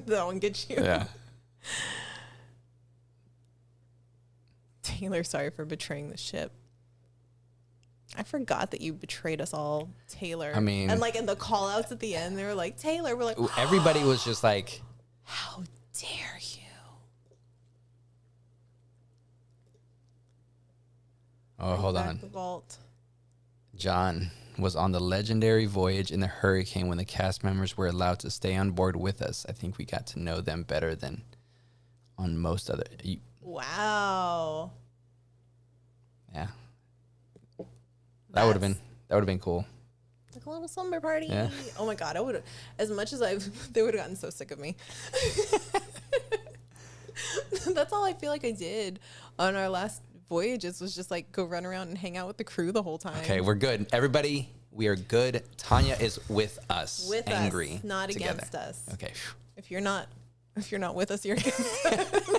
That one gets you. Yeah. Taylor, sorry for betraying the ship. I forgot that you betrayed us all, Taylor. I mean- and like in the call outs at the end, they were like, Taylor. We're like, Everybody was just like, how dare you? oh, hold Back on. The vault. John was on the legendary voyage in the hurricane when the cast members were allowed to stay on board with us. I think we got to know them better than on most other. Wow. Yeah. That would have been cool. Like a little slumber party. Yeah. Oh my God. I would have, as much as they would have gotten so sick of me. That's all I feel like I did on our last voyages, was just like go run around and hang out with the crew the whole time. Okay, we're good. Everybody, we are good. Tanya is with us. With angry us, not together. against us. Okay. If you're not with us, you're against us.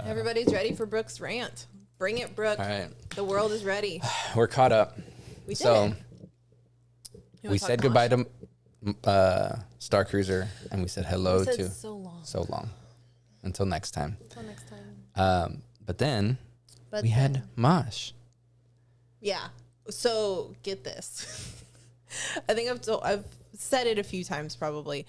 Everybody's ready for Brooke's rant. Bring it, Brooke. All right. The world is ready. We're caught up. We did So it. You wanna we talk said Mosh? goodbye to Star Cruiser and we said hello We said to so long. So long. until next time. Until next time. But then we had Mosh. Yeah. So get this. I think I've said it a few times probably,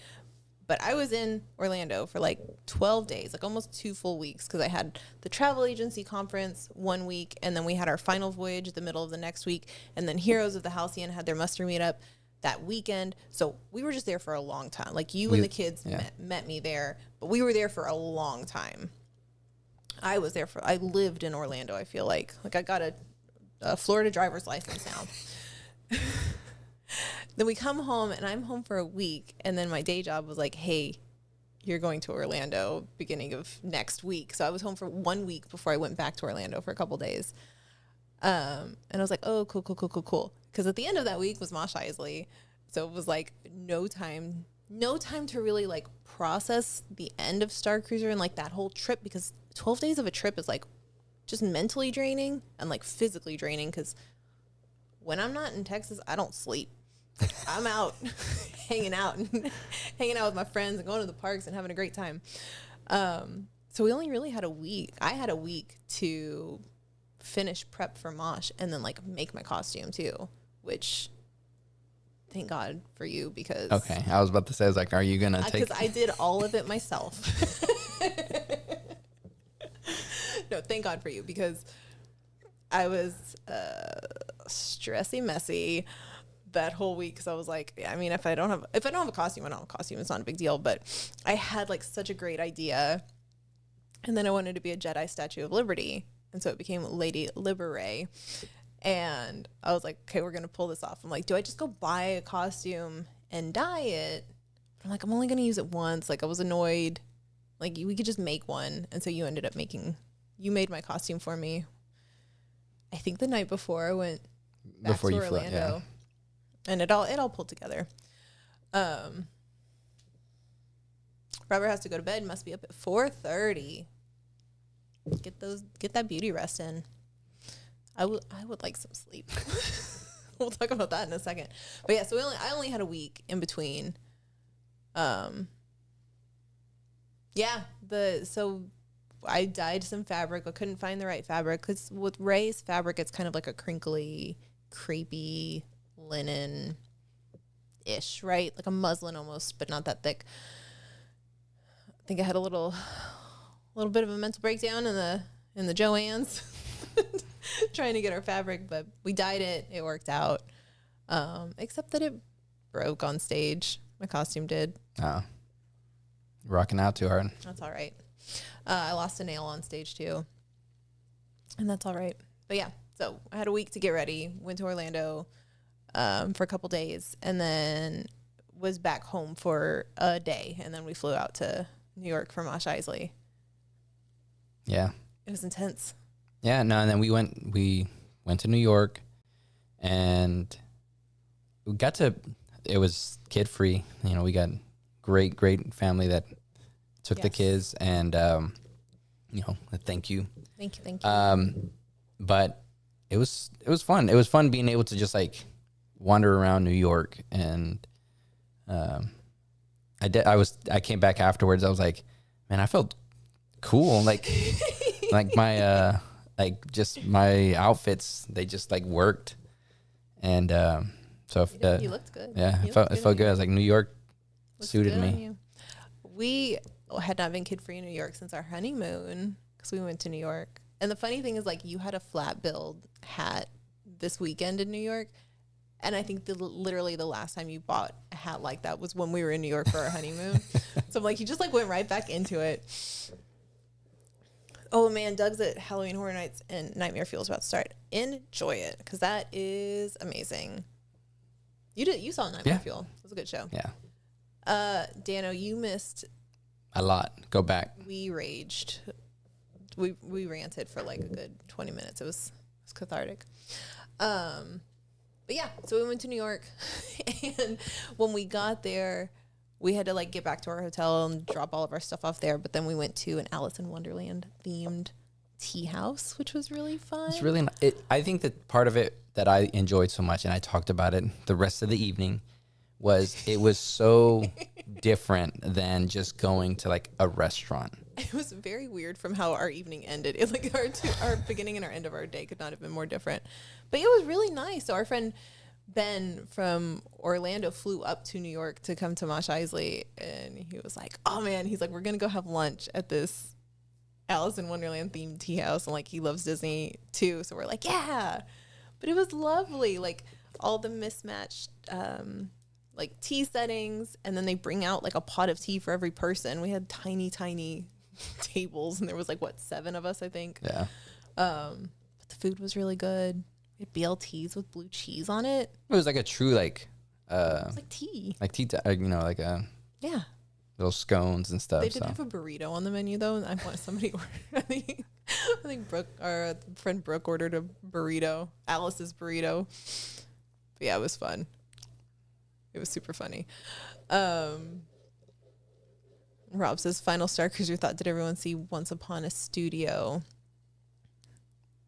but I was in Orlando for like 12 days, like almost 2 full weeks, because I had the travel agency conference 1 week, and then we had our final voyage the middle of the next week, and then Heroes of the Halcyon had their muster meetup that weekend. So we were just there for a long time. Like and the kids met me there, but we were there for a long time. I lived in Orlando, I feel like. Like I got a Florida driver's license now. Then we come home, and I'm home for a week, and then my day job was like, hey, you're going to Orlando beginning of next week. So I was home for 1 week before I went back to Orlando for a couple days. And I was like, oh, cool. Because at the end of that week was Mosh Eisley. So it was like no time to really like process the end of Star Cruiser and like that whole trip, because 12 days of a trip is like just mentally draining and like physically draining, because when I'm not in Texas, I don't sleep. I'm out hanging out with my friends and going to the parks and having a great time. So we only really had a week. I had a week to finish prep for Mosh and then like make my costume too, which thank God for you, because okay, I was about to say, I was like, are you gonna take? Because I did all of it myself. No, thank God for you, because I was stressy messy that whole week, because I was like, I mean, if I don't have a costume, I don't have a costume. It's not a big deal. But I had like such a great idea, and then I wanted to be a Jedi Statue of Liberty, and so it became Lady Liberae. And I was like, okay, we're gonna pull this off. I'm like, do I just go buy a costume and dye it? I'm like, I'm only gonna use it once. Like I was annoyed. Like we could just make one, and so you made my costume for me. I think the night before I went back to Orlando. And it all pulled together. Robert has to go to bed. Must be up at 4:30. Get that beauty rest in. I would like some sleep. We'll talk about that in a second. But yeah, so I only had a week in between. So I dyed some fabric. I couldn't find the right fabric, because with Ray's fabric, it's kind of like a crinkly, crepey linen-ish, right? Like a muslin almost, but not that thick. I think I had a little bit of a mental breakdown in the Joann's trying to get our fabric, but we dyed it. It worked out, except that it broke on stage. My costume did. Oh, rocking out too hard. That's all right. I lost a nail on stage too, and that's all right. But yeah, so I had a week to get ready. Went to Orlando for a couple days, and then was back home for a day, and then we flew out to New York for Mosh Eisley. Yeah, it was intense. Yeah, no, and then we went to New York, and we got to. It was kid free. You know, we got great family that took the kids, and thank you. But it was fun. It was fun being able to just like wander around New York, and I came back afterwards. I was like, man, I felt cool. Like like my just my outfits, they just like worked, and so if, you looked good. Yeah, it felt good. I was like, New York suited me. We had not been kid-free in New York since our honeymoon, because we went to New York. And the funny thing is, like, you had a flat build hat this weekend in New York, and I think literally the last time you bought a hat like that was when we were in New York for our honeymoon. So I'm like, you just like went right back into it. Oh man, Doug's at Halloween Horror Nights and Nightmare Fuel is about to start. Enjoy it, because that is amazing. You saw Nightmare Fuel. It was a good show. Yeah. Dano, you missed a lot. Go back. We raged. We ranted for like a good 20 minutes. It was cathartic. But yeah, so we went to New York, and when we got there, we had to like get back to our hotel and drop all of our stuff off there. But then we went to an Alice in Wonderland themed tea house, which was really fun. It's really. I think that part of it that I enjoyed so much, and I talked about it the rest of the evening, was it was so different than just going to like a restaurant. It was very weird from how our evening ended. It, like our beginning and our end of our day could not have been more different. But it was really nice. So our friend Ben from Orlando flew up to New York to come to Mosh Eisley, and he was like, "Oh man," he's like, "We're gonna go have lunch at this Alice in Wonderland themed tea house," and like he loves Disney too. So we're like, "Yeah," but it was lovely. Like all the mismatched like tea settings, and then they bring out like a pot of tea for every person. We had tiny tables, and there was like 7 of us, I think. Yeah. But the food was really good. We had BLTs with blue cheese on it. It was like a true it was like tea. like tea, like a Yeah. little scones and stuff. They did have a burrito on the menu though, and I want somebody ordered. I think Brooke, our friend Brooke, ordered a burrito, Alice's burrito. But yeah, it was fun. It was super funny. Rob says, "Final Star Cruiser thought, did everyone see Once Upon a Studio?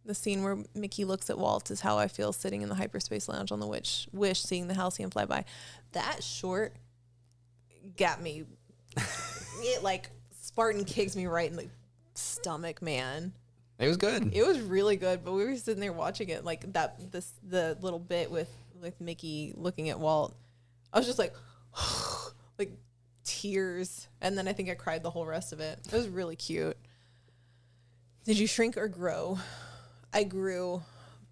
The scene where Mickey looks at Walt is how I feel sitting in the hyperspace lounge on the Wish, seeing the Halcyon fly by." That short got me. It like Spartan kicks me right in the stomach, man. It was good. It was really good, but we were sitting there watching it like the little bit with Mickey looking at Walt. I was just like, like tears, and then I think I cried the whole rest of it. It was really cute. Did you shrink or grow? I grew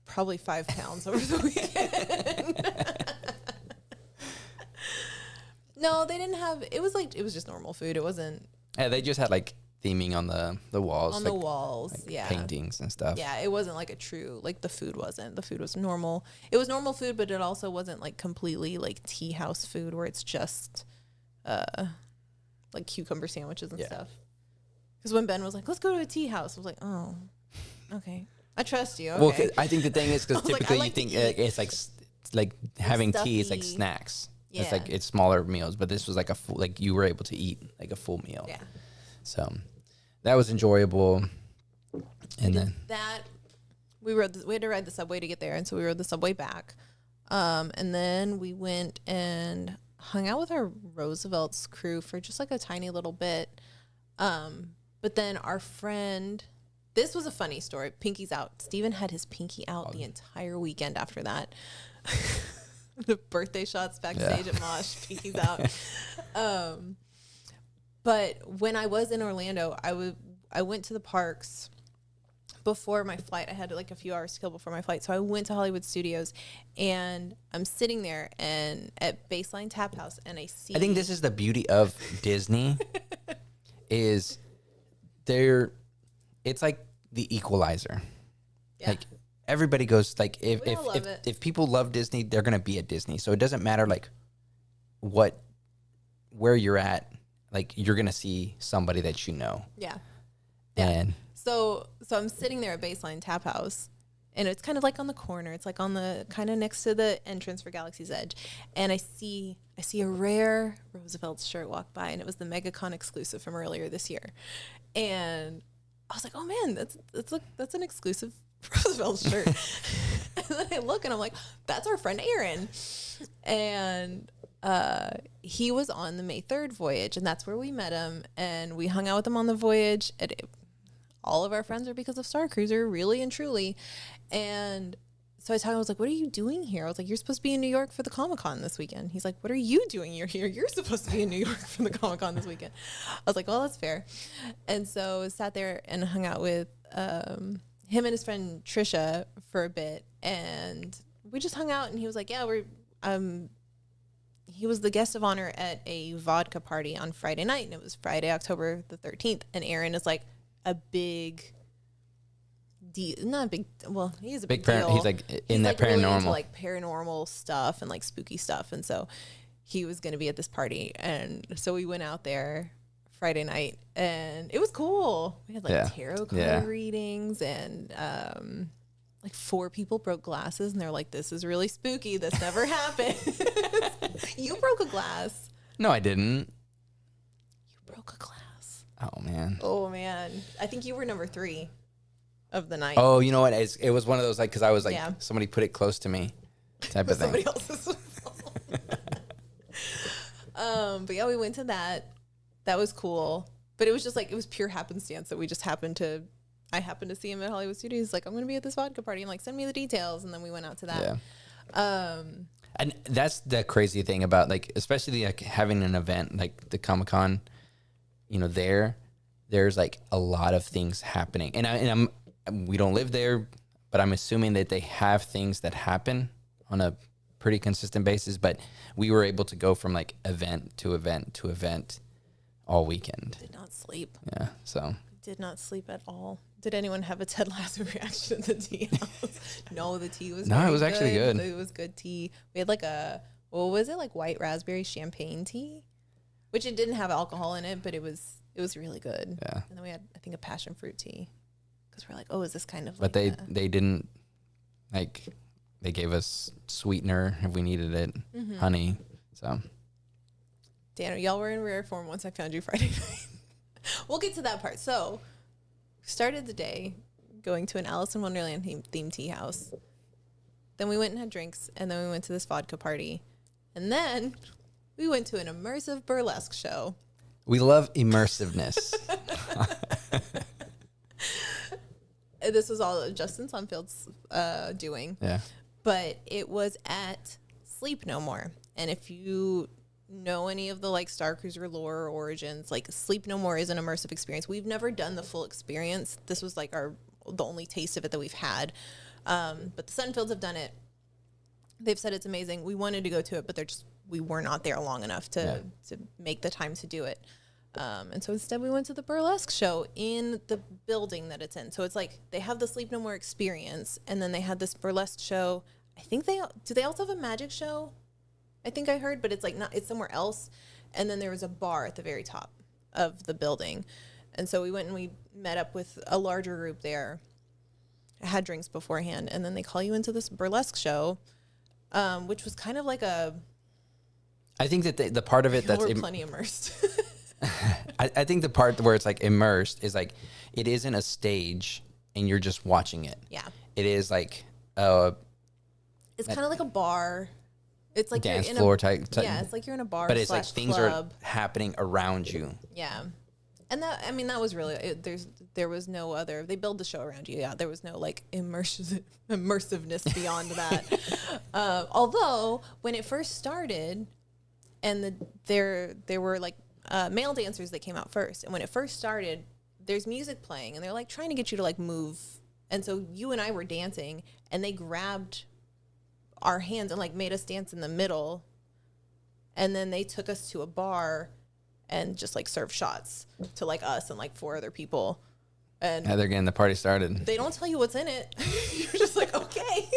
probably 5 pounds over the weekend. No, they didn't have. It was just normal food. It wasn't. Yeah, they just had like theming on the walls. On like, the walls, like yeah. paintings and stuff. Yeah, it wasn't like a true, like the food wasn't. The food was normal. It was normal food, but it also wasn't like completely like tea house food where it's just like cucumber sandwiches and stuff. Because when Ben was like, "Let's go to a tea house," I was like, "Oh, okay. I trust you." Okay. Well, I think the thing is because typically like, you think it's like having tea is like stuffy. snacks. Yeah. It's like it's smaller meals, but this was like a full, like you were able to eat like a full meal. Yeah. So that was enjoyable. And then we had to ride the subway to get there, and so we rode the subway back, and then we went and hung out with our Roosevelt's crew for just like a tiny little bit, but then our friend, this was a funny story. Pinky's out. Steven had his pinky out the entire weekend after that. The birthday shots backstage at Mosh, Pinky's out. But when I was in Orlando, I went to the parks before my flight. I had like a few hours to kill before my flight. So I went to Hollywood Studios, and I'm sitting there and at Baseline Tap House, and I think this is the beauty of Disney is it's like the equalizer. Yeah. Like everybody goes like We all love it. if people love Disney, they're gonna be at Disney. So it doesn't matter like where you're at, like you're gonna see somebody that you know. Yeah. And So I'm sitting there at Baseline Tap House, and it's kind of like on the corner. It's like on the kind of next to the entrance for Galaxy's Edge, and I see a rare Roosevelt's shirt walk by, and it was the MegaCon exclusive from earlier this year, and I was like, "Oh man, that's an exclusive Roosevelt shirt." And then I look, and I'm like, "That's our friend Aaron," and he was on the May 3rd voyage, and that's where we met him, and we hung out with him on the voyage. All of our friends are because of Star Cruiser, really and truly. And so I was like, "What are you doing here?" I was like, "You're supposed to be in New York for the Comic-Con this weekend." He's like, "What are you doing here? You're supposed to be in New York for the Comic-Con this weekend." I was like, "Well, that's fair." And so I sat there and hung out with him and his friend Trisha for a bit, and we just hung out, and he was like, "Yeah, he was the guest of honor at a vodka party on Friday night, and it was Friday, October the 13th, and Aaron is like a big deal, not a big, well, he's a big deal. He's like in that really paranormal, into like paranormal stuff and like spooky stuff, and so he was going to be at this party, and so we went out there Friday night, and it was cool. We had like tarot card readings, and like 4 people broke glasses, and they're like, "This is really spooky. This never happened." You broke a glass. No, I didn't. You broke a glass. Oh man. Oh man. I think you were number 3 of the night. Oh, you know what? It was one of those like because I was like somebody put it close to me, type of thing. Somebody else's. But yeah, we went to that. That was cool. But it was just like, it was pure happenstance that I happened to see him at Hollywood Studios. He's like, I'm going to be at this vodka party. I'm like, send me the details. And then we went out to that. Yeah. And that's the crazy thing about, like, especially like having an event like the Comic-Con, you know, there's like a lot of things happening. We don't live there, but I'm assuming that they have things that happen on a pretty consistent basis. But we were able to go from like event to event to event all weekend. Did not sleep. Yeah. So Did not sleep at all. Did anyone have a Ted Lasso reaction at the tea house? No, the tea was No, it was actually good. It was good tea. We had like what was it? Like white raspberry champagne tea, which it didn't have alcohol in it, but it was really good. Yeah. And then we had, I think, a passion fruit tea because we're like, oh, is this kind of but like they didn't, like, they gave us sweetener if we needed it, honey. So Dan, y'all were in rare form once I found you Friday night. We'll get to that part. So started the day going to an Alice in Wonderland themed tea house. Then we went and had drinks, and then we went to this vodka party. And then we went to an immersive burlesque show. we love immersiveness. This was all Justin Sunfield's doing. Yeah. But it was at Sleep No More. And if you know any of the like Star Cruiser lore or origins, like Sleep No More is an immersive experience. We've never done the full experience. This was like the only taste of it that we've had. But the Sunfields have done it. They've said it's amazing. We wanted to go to it, but we were not there long enough to make the time to do it. And so instead we went to the burlesque show in the building that it's in. So it's like they have the Sleep No More experience, and then they had this burlesque show. I think do they also have a magic show? I think I heard, but it's like it's somewhere else. And then there was a bar at the very top of the building. And so we went and we met up with a larger group there. I had drinks beforehand, and then they call you into this burlesque show, which was kind of like I think that the part of it that's we're plenty immersed. I think the part where it's like immersed is like it isn't a stage and you're just watching it. Yeah. It is like it's kind of like a bar. It's like dance you're floor in type. Yeah, it's like you're in a bar. But it's like things club. are happening around you. Yeah. And that was really there was no other. They build the show around you. Yeah, there was no like immersiveness beyond that. Although when it first started, and there were like male dancers that came out first, and when it first started, there's music playing, and they're like trying to get you to like move, and so you and I were dancing, and they grabbed our hands and like made us dance in the middle, and then they took us to a bar and just like serve shots to like us and like 4 other people. And they're getting the party started. They don't tell you what's in it. You're just like, okay.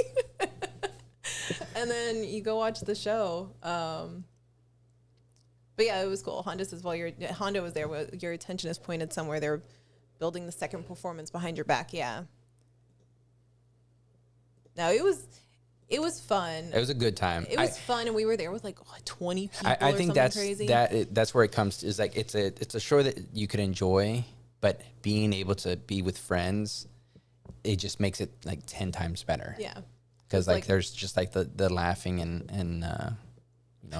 And then you go watch the show. But yeah, it was cool. Honda says, Honda was there, your attention is pointed somewhere. They're building the second performance behind your back. Yeah. No, it was fun. It was a good time. It was fun, and we were there with like 20 people. I think that's crazy. That's where it comes to, is like it's a show that you could enjoy, but being able to be with friends, it just makes it like 10 times better. Yeah, because like there's just like the laughing and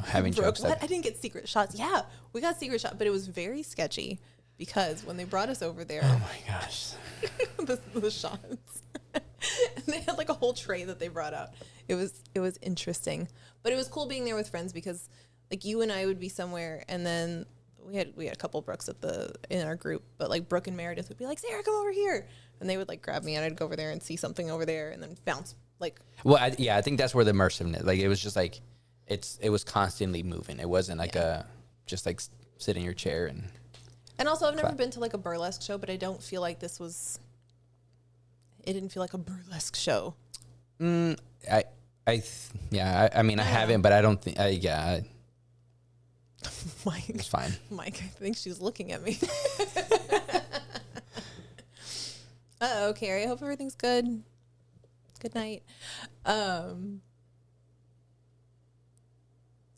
having jokes. I didn't get secret shots. Yeah, we got secret shots, but it was very sketchy because when they brought us over there, oh my gosh, the shots. And they had like a whole tray that they brought out. It was interesting, but it was cool being there with friends because like you and I would be somewhere, and then we had a couple Brooks in our group, but like Brooke and Meredith would be like, Sarah, come over here, and they would like grab me, and I'd go over there and see something over there, and then bounce like. Well, I think that's where the immersiveness, like it was just like it was constantly moving. It wasn't like just like sit in your chair and. And also, I've never been to like a burlesque show, but I don't feel like this was. It didn't feel like a burlesque show. I mean, I haven't, but I don't think, Mike, it's fine. Mike, I think she's looking at me. Carrie, I hope everything's good. Good night.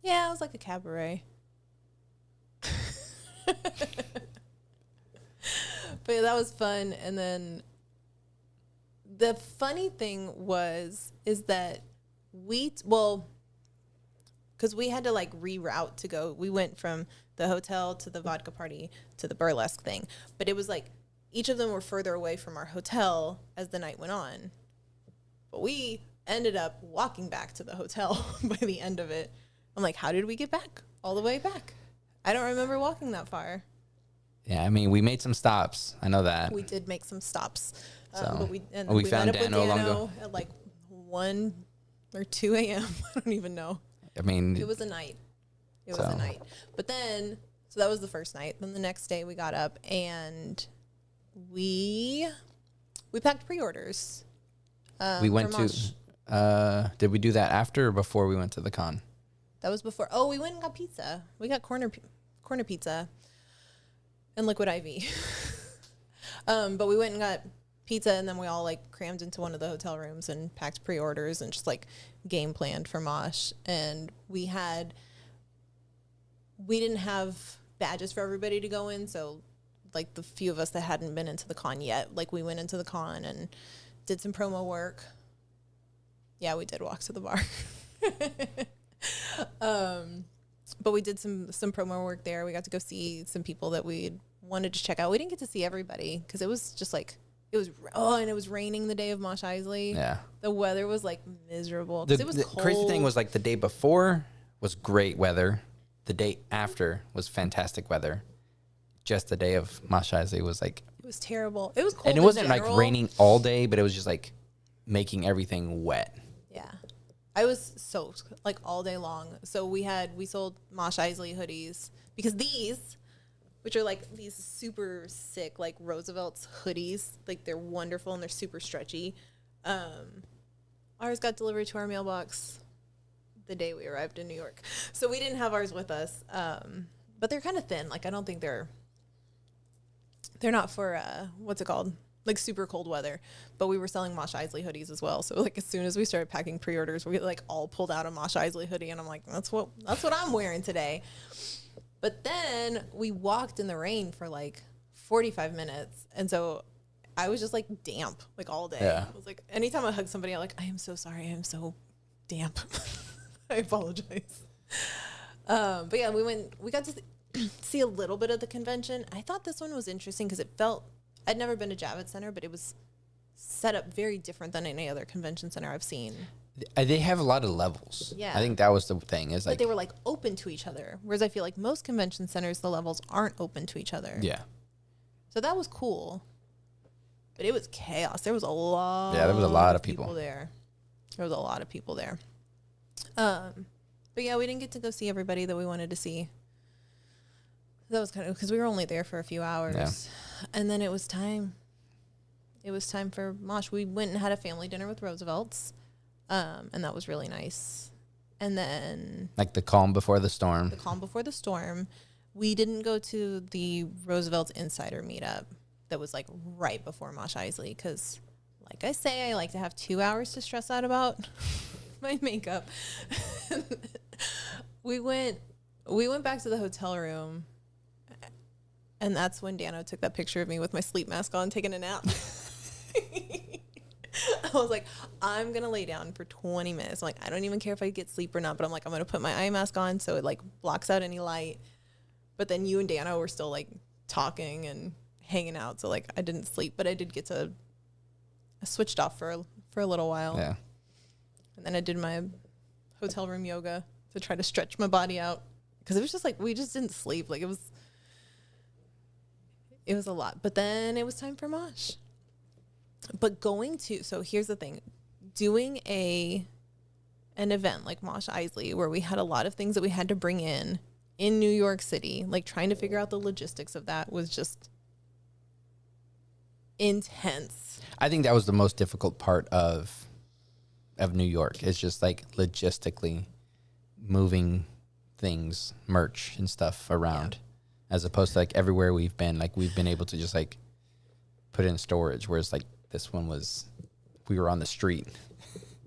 Yeah, it was like a cabaret. But yeah, that was fun. And then the funny thing is that because we had to like reroute to go. We went from the hotel to the vodka party to the burlesque thing, but it was like each of them were further away from our hotel as the night went on. But we ended up walking back to the hotel by the end of it. I'm like, how did we get back all the way back? I don't remember walking that far. Yeah, I mean, we made some stops. I know that. We did make some stops. So, but we found met up with Dano long ago. at like 1 or 2 a.m. I don't even know. I mean, it was a night. It was a night. But then, so that was the first night. Then the next day we got up and we packed pre-orders. We went to, did we do that after or before we went to the con? That was before. Oh, we went and got pizza. We got corner pizza and liquid IV. But we went and got pizza, and then we all like crammed into one of the hotel rooms and packed pre-orders and just like game planned for Mosh. And we didn't have badges for everybody to go in, so like the few of us that hadn't been into the con yet, like we went into the con and did some promo work. Yeah, we did walk to the bar. But we did some promo work there. We got to go see some people that we wanted to check out. We didn't get to see everybody because it was just like, and it was raining the day of Mosh Eisley. Yeah. The weather was like miserable because it was cold. Crazy thing was like the day before was great weather. The day after was fantastic weather. Just the day of Mosh Eisley was like... It was terrible. It was cold. And it wasn't like raining all day, but it was just like making everything wet. Yeah. I was soaked like all day long. So we sold Mosh Eisley hoodies because these, which are like these super sick like Roosevelt's hoodies, like they're wonderful and they're super stretchy. Ours got delivered to our mailbox the day we arrived in New York. So we didn't have ours with us. But they're kind of thin. Like I don't think they're not for what's it called? Like super cold weather. But we were selling Mosh Eisley hoodies as well. So like as soon as we started packing pre-orders, we like all pulled out a Mosh Eisley hoodie and I'm like, that's what I'm wearing today. But then we walked in the rain for like 45 minutes. And so I was just like damp like all day. Yeah. I was like, anytime I hug somebody, I'm like, I am so sorry. I am so damp. I apologize. But yeah, we got to see a little bit of the convention. I thought this one was interesting because it felt, I'd never been to Javits Center, but it was set up very different than any other convention center I've seen. They have a lot of levels. Yeah. I think that was the thing. Is like they were like open to each other. Whereas I feel like most convention centers, the levels aren't open to each other. Yeah. So that was cool. But it was chaos. There was a lot. Yeah, there was a lot of people there. There was a lot of people there. But yeah, we didn't get to go see everybody that we wanted to see. That was kind of because we were only there for a few hours. Yeah. And then it was time. It was time for Mosh. We went and had a family dinner with Roosevelt's. And that was really nice. And then like the calm before the storm. The calm before the storm. We didn't go to the Roosevelt's Insider meetup that was like right before Mosh Eisley because, like I say, I like to have 2 hours to stress out about my makeup. We went back to the hotel room, and that's when Dano took that picture of me with my sleep mask on taking a nap. I was like, I'm going to lay down for 20 minutes. I'm like, I don't even care if I get sleep or not, but I'm like, I'm going to put my eye mask on so it like blocks out any light. But then you and Dano were still like talking and hanging out. So like I didn't sleep, but I did get to, I switched off for a little while. Yeah. And then I did my hotel room yoga to try to stretch my body out. Cause it was just like, we just didn't sleep. Like it was a lot, but then it was time for Mosh. But so here's the thing, doing an event like Mosh Eisley, where we had a lot of things that we had to bring in New York City, like trying to figure out the logistics of that was just intense. I think that was the most difficult part of New York. It's just like logistically moving things, merch and stuff around, as opposed to like everywhere we've been, like we've been able to just like put it in storage. Whereas like this one we were on the street.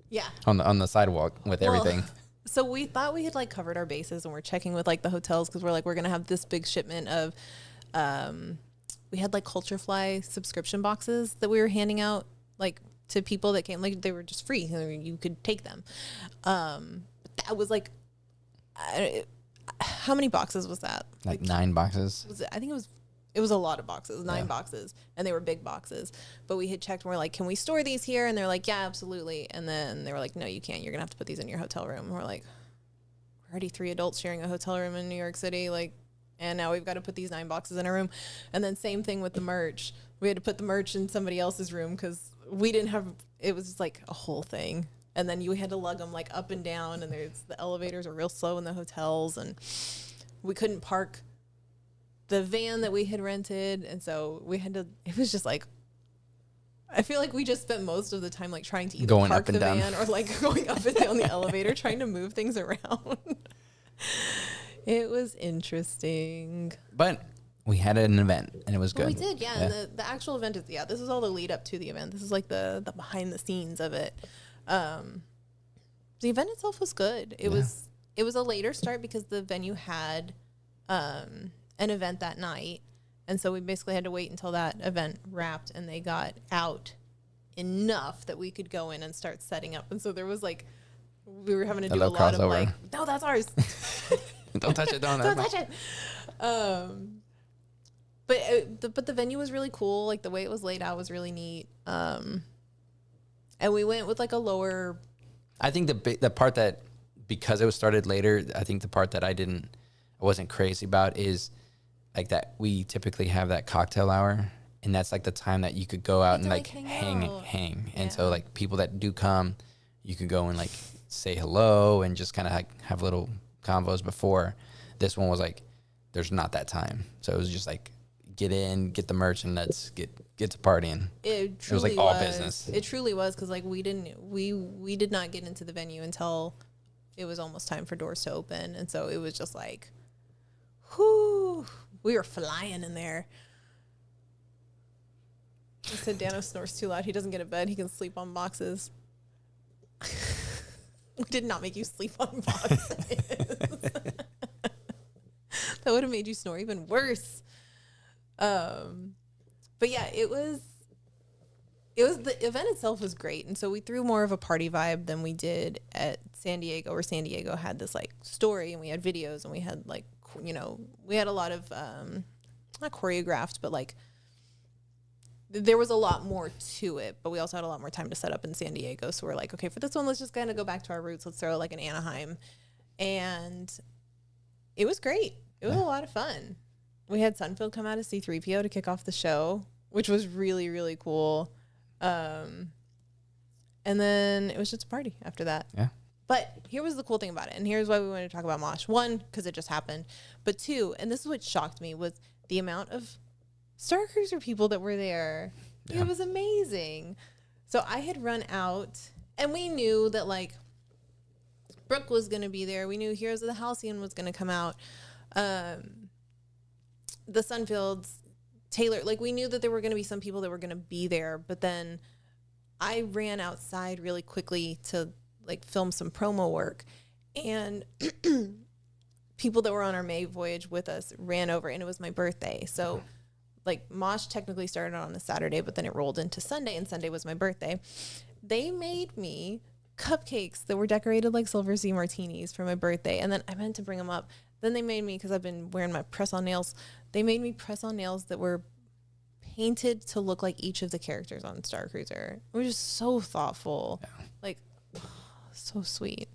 Yeah. On the sidewalk with everything. So we thought we had like covered our bases, and we're checking with like the hotels because we're like, we're going to have this big shipment of, we had like Culture Fly subscription boxes that we were handing out like to people that came, like they were just free. You could take them. But that was like how many boxes was that? Like 9 boxes. I think it was a lot of boxes, 9 boxes, and they were big boxes. But we had checked, and we're like, can we store these here? And they're like, yeah, absolutely. And then they were like, no, you can't. You're going to have to put these in your hotel room. And we're like, we're already 3 adults sharing a hotel room in New York City. Like, and now we've got to put these 9 boxes in a room. And then same thing with the merch. We had to put the merch in somebody else's room because we didn't have, it was just like a whole thing. And then you had to lug them like up and down, and the elevators are real slow in the hotels, and we couldn't park the van that we had rented. And so we had to, it was just like, I feel like we just spent most of the time like trying to either going park up and the down. van or like going up and down the elevator, trying to move things around. It was interesting. But we had an event, and it was good. Well, we did, yeah. And the actual event is, this is all the lead up to the event. This is like the behind the scenes of it. The event itself was good. It was a later start because the venue had an event that night, and so we basically had to wait until that event wrapped and they got out enough that we could go in and start setting up. And so there was like, we were having to do a lot of like, no, that's ours. Don't touch it. Don't touch it. But the venue was really cool. Like the way it was laid out was really neat. And we went with like a lower. I think the part that, because it was started later, I think the part that I wasn't crazy about is like that we typically have that cocktail hour, and that's like the time that you could go out and like hang. And so like people that do come, you could go and like say hello and just kind of like have little convos before. This one was like, there's not that time. So it was just like, get in, get the merch, and let's get to partying. It was like all business. It truly was, because like we did not get into the venue until it was almost time for doors to open, and so it was just like, whoo, we were flying in there. I said Dano snores too loud. He doesn't get a bed. He can sleep on boxes. We did not make you sleep on boxes. That would have made you snore even worse. But yeah, the event itself was great. And so we threw more of a party vibe than we did at San Diego, where San Diego had this like story, and we had videos, and we had like, we had a lot of, not choreographed, but like there was a lot more to it, but we also had a lot more time to set up in San Diego. So we're like, okay, for this one, let's just kind of go back to our roots. Let's throw like an Anaheim. And it was great. It was a lot of fun. We had Sunfield come out as C-3PO to kick off the show, which was really, really cool. And then it was just a party after that. Yeah. But here was the cool thing about it, and here's why we wanted to talk about Mosh. 1, because it just happened. But 2, and this is what shocked me, was the amount of Star Cruiser people that were there. Yeah. It was amazing. So I had run out, and we knew that, like, Brooke was going to be there. We knew Heroes of the Halcyon was going to come out. The Sunfields, Taylor, like, we knew that there were going to be some people that were going to be there, but then I ran outside really quickly to like film some promo work, and people that were on our May voyage with us ran over, and it was my birthday. So like Mosh technically started on a Saturday, but then it rolled into Sunday, and Sunday was my birthday. They made me cupcakes that were decorated like Silver Sea martinis for my birthday. And then I meant to bring them up. Then they made me, because I've been wearing my press-on nails, they made me press-on nails that were painted to look like each of the characters on Star Cruiser. It was just so thoughtful. Yeah. Like, so sweet.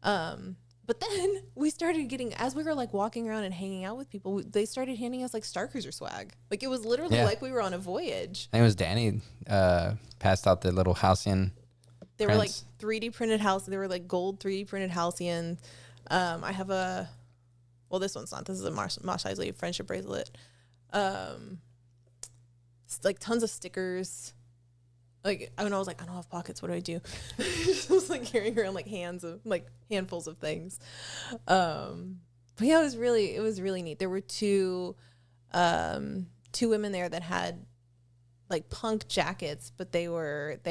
But then we started getting, as we were like walking around and hanging out with people, they started handing us like Star Cruiser swag. Like, it was literally like we were on a voyage. I think it was Danny passed out the little Halcyon. They were like 3D printed Halcyon. They were like gold 3D printed Halcyon. I have well, this one's not. This is a Mosh Eisley friendship bracelet. Like tons of stickers. Like, I was like, I don't have pockets. What do I do? I was like carrying around like handfuls of things. But yeah, it was really neat. There were two women there that had like punk jackets, but they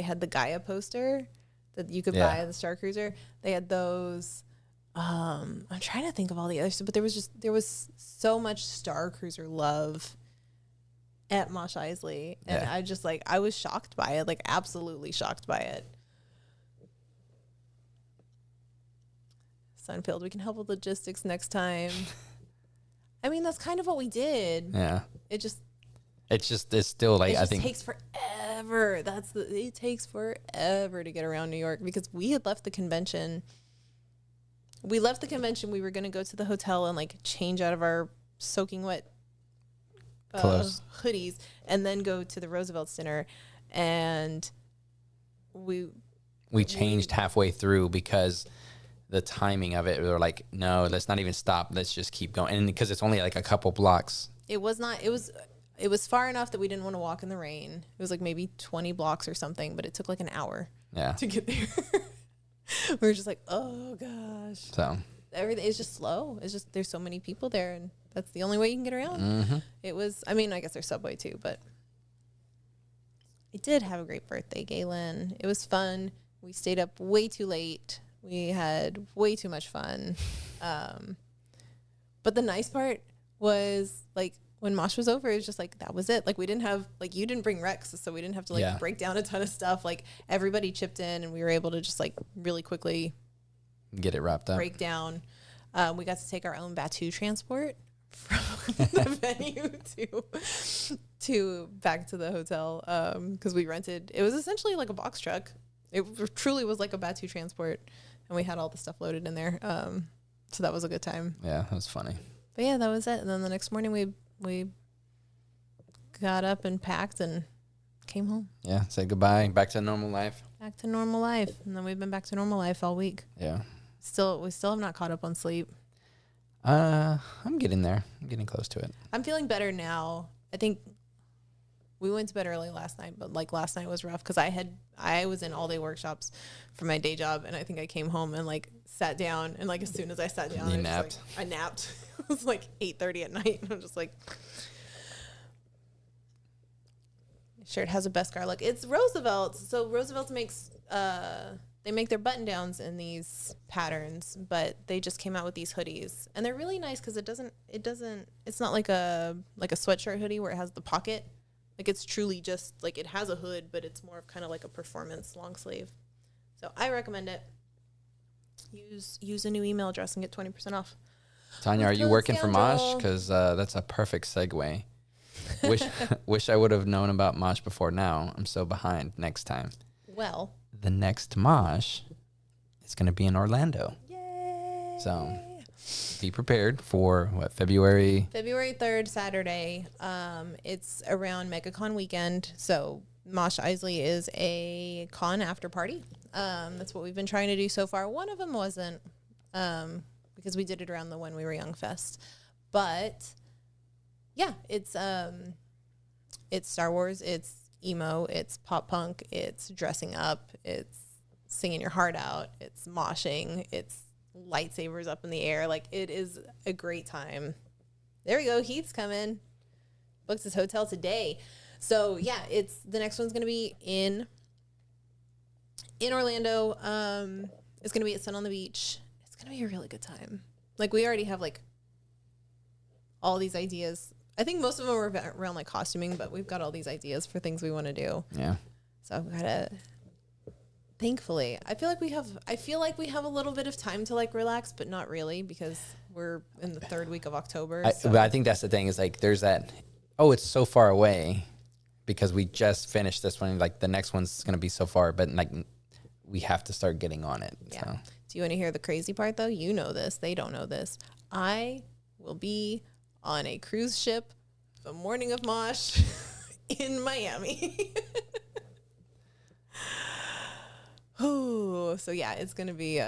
had the Gaia poster that you could buy at the Star Cruiser. They had those. I'm trying to think of all the other stuff, but there was so much Star Cruiser love at Mosh Eisley, and I was shocked by it, like absolutely shocked by it. Sunfield. We can help with logistics next time. I mean, that's kind of what we did. Yeah. It's still like, it I just think takes forever. It takes forever to get around New York because we had left the convention. We left the convention. We were going to go to the hotel and like change out of our soaking wet clothes, hoodies, and then go to the Roosevelt's dinner. And we changed halfway through because the timing of it, we were like, no, let's not even stop. Let's just keep going. And because it's only like a couple blocks. It was far enough that we didn't want to walk in the rain. It was like maybe 20 blocks or something, but it took like an hour to get there. We were just like, oh gosh. So everything is just slow. It's just, there's so many people there and that's the only way you can get around. Mm-hmm. It was, I mean, I guess there's subway too, but I did have a great birthday, Galen. It was fun. We stayed up way too late. We had way too much fun. But the nice part was like when Mosh was over, it was just like, that was it. Like we didn't have, like you didn't bring Rex, so we didn't have to like break down a ton of stuff. Like everybody chipped in and we were able to just like really quickly get it wrapped up. Break down. We got to take our own Batu transport from the venue to back to the hotel because we rented. It was essentially like a box truck. It truly was like a Batu transport, and we had all the stuff loaded in there. So that was a good time. Yeah, that was funny. But yeah, that was it. And then the next morning we got up and packed and came home. Yeah, said goodbye. Back to normal life. Back to normal life, and then we've been back to normal life all week. Yeah. We still have not caught up on sleep. I'm getting there. I'm getting close to it. I'm feeling better now. I think we went to bed early last night, but like last night was rough because I was in all day workshops for my day job, and I think I came home and like sat down, and like as soon as I sat down, I napped. It was like 8:30 at night, and I'm just like, shirt has a best garlic. It's Roosevelt's. So Roosevelt makes they make their button downs in these patterns, but they just came out with these hoodies, and they're really nice because it's not like a sweatshirt hoodie where it has the pocket. Like it's truly just like it has a hood, but it's more of kind of like a performance long sleeve. So I recommend it. Use a new email address and get 20% off. Tanya, are you working for Mosh? Because that's a perfect segue. Wish I would have known about Mosh before now. I'm so behind. Next time. Well, the next Mosh is going to be in Orlando. Yay! So be prepared for February 3rd, Saturday. It's around MegaCon weekend. So Mosh Eisley is a con after party. That's what we've been trying to do so far. One of them wasn't because we did it around the When We Were Young Fest. But yeah, it's Star Wars, it's emo, it's pop punk, it's dressing up, it's singing your heart out, it's moshing, it's lightsabers up in the air. Like it is a great time. There we go. Heath's coming. Booked his hotel today. So yeah, the next one's gonna be in Orlando. It's gonna be at Sun on the Beach. It's gonna be a really good time. Like we already have like all these ideas. I think most of them are around like costuming, but we've got all these ideas for things we want to do. Yeah. So I've got to. Thankfully, I feel like we have a little bit of time to like relax, but not really because we're in the third week of October. But I think that's the thing is like there's that. Oh, it's so far away because we just finished this one. Like the next one's gonna be so far, but like we have to start getting on it. Yeah. So. Do you want to hear the crazy part though? You know this. They don't know this. I will be on a cruise ship the morning of Mosh in Miami. Oh, so yeah, it's gonna be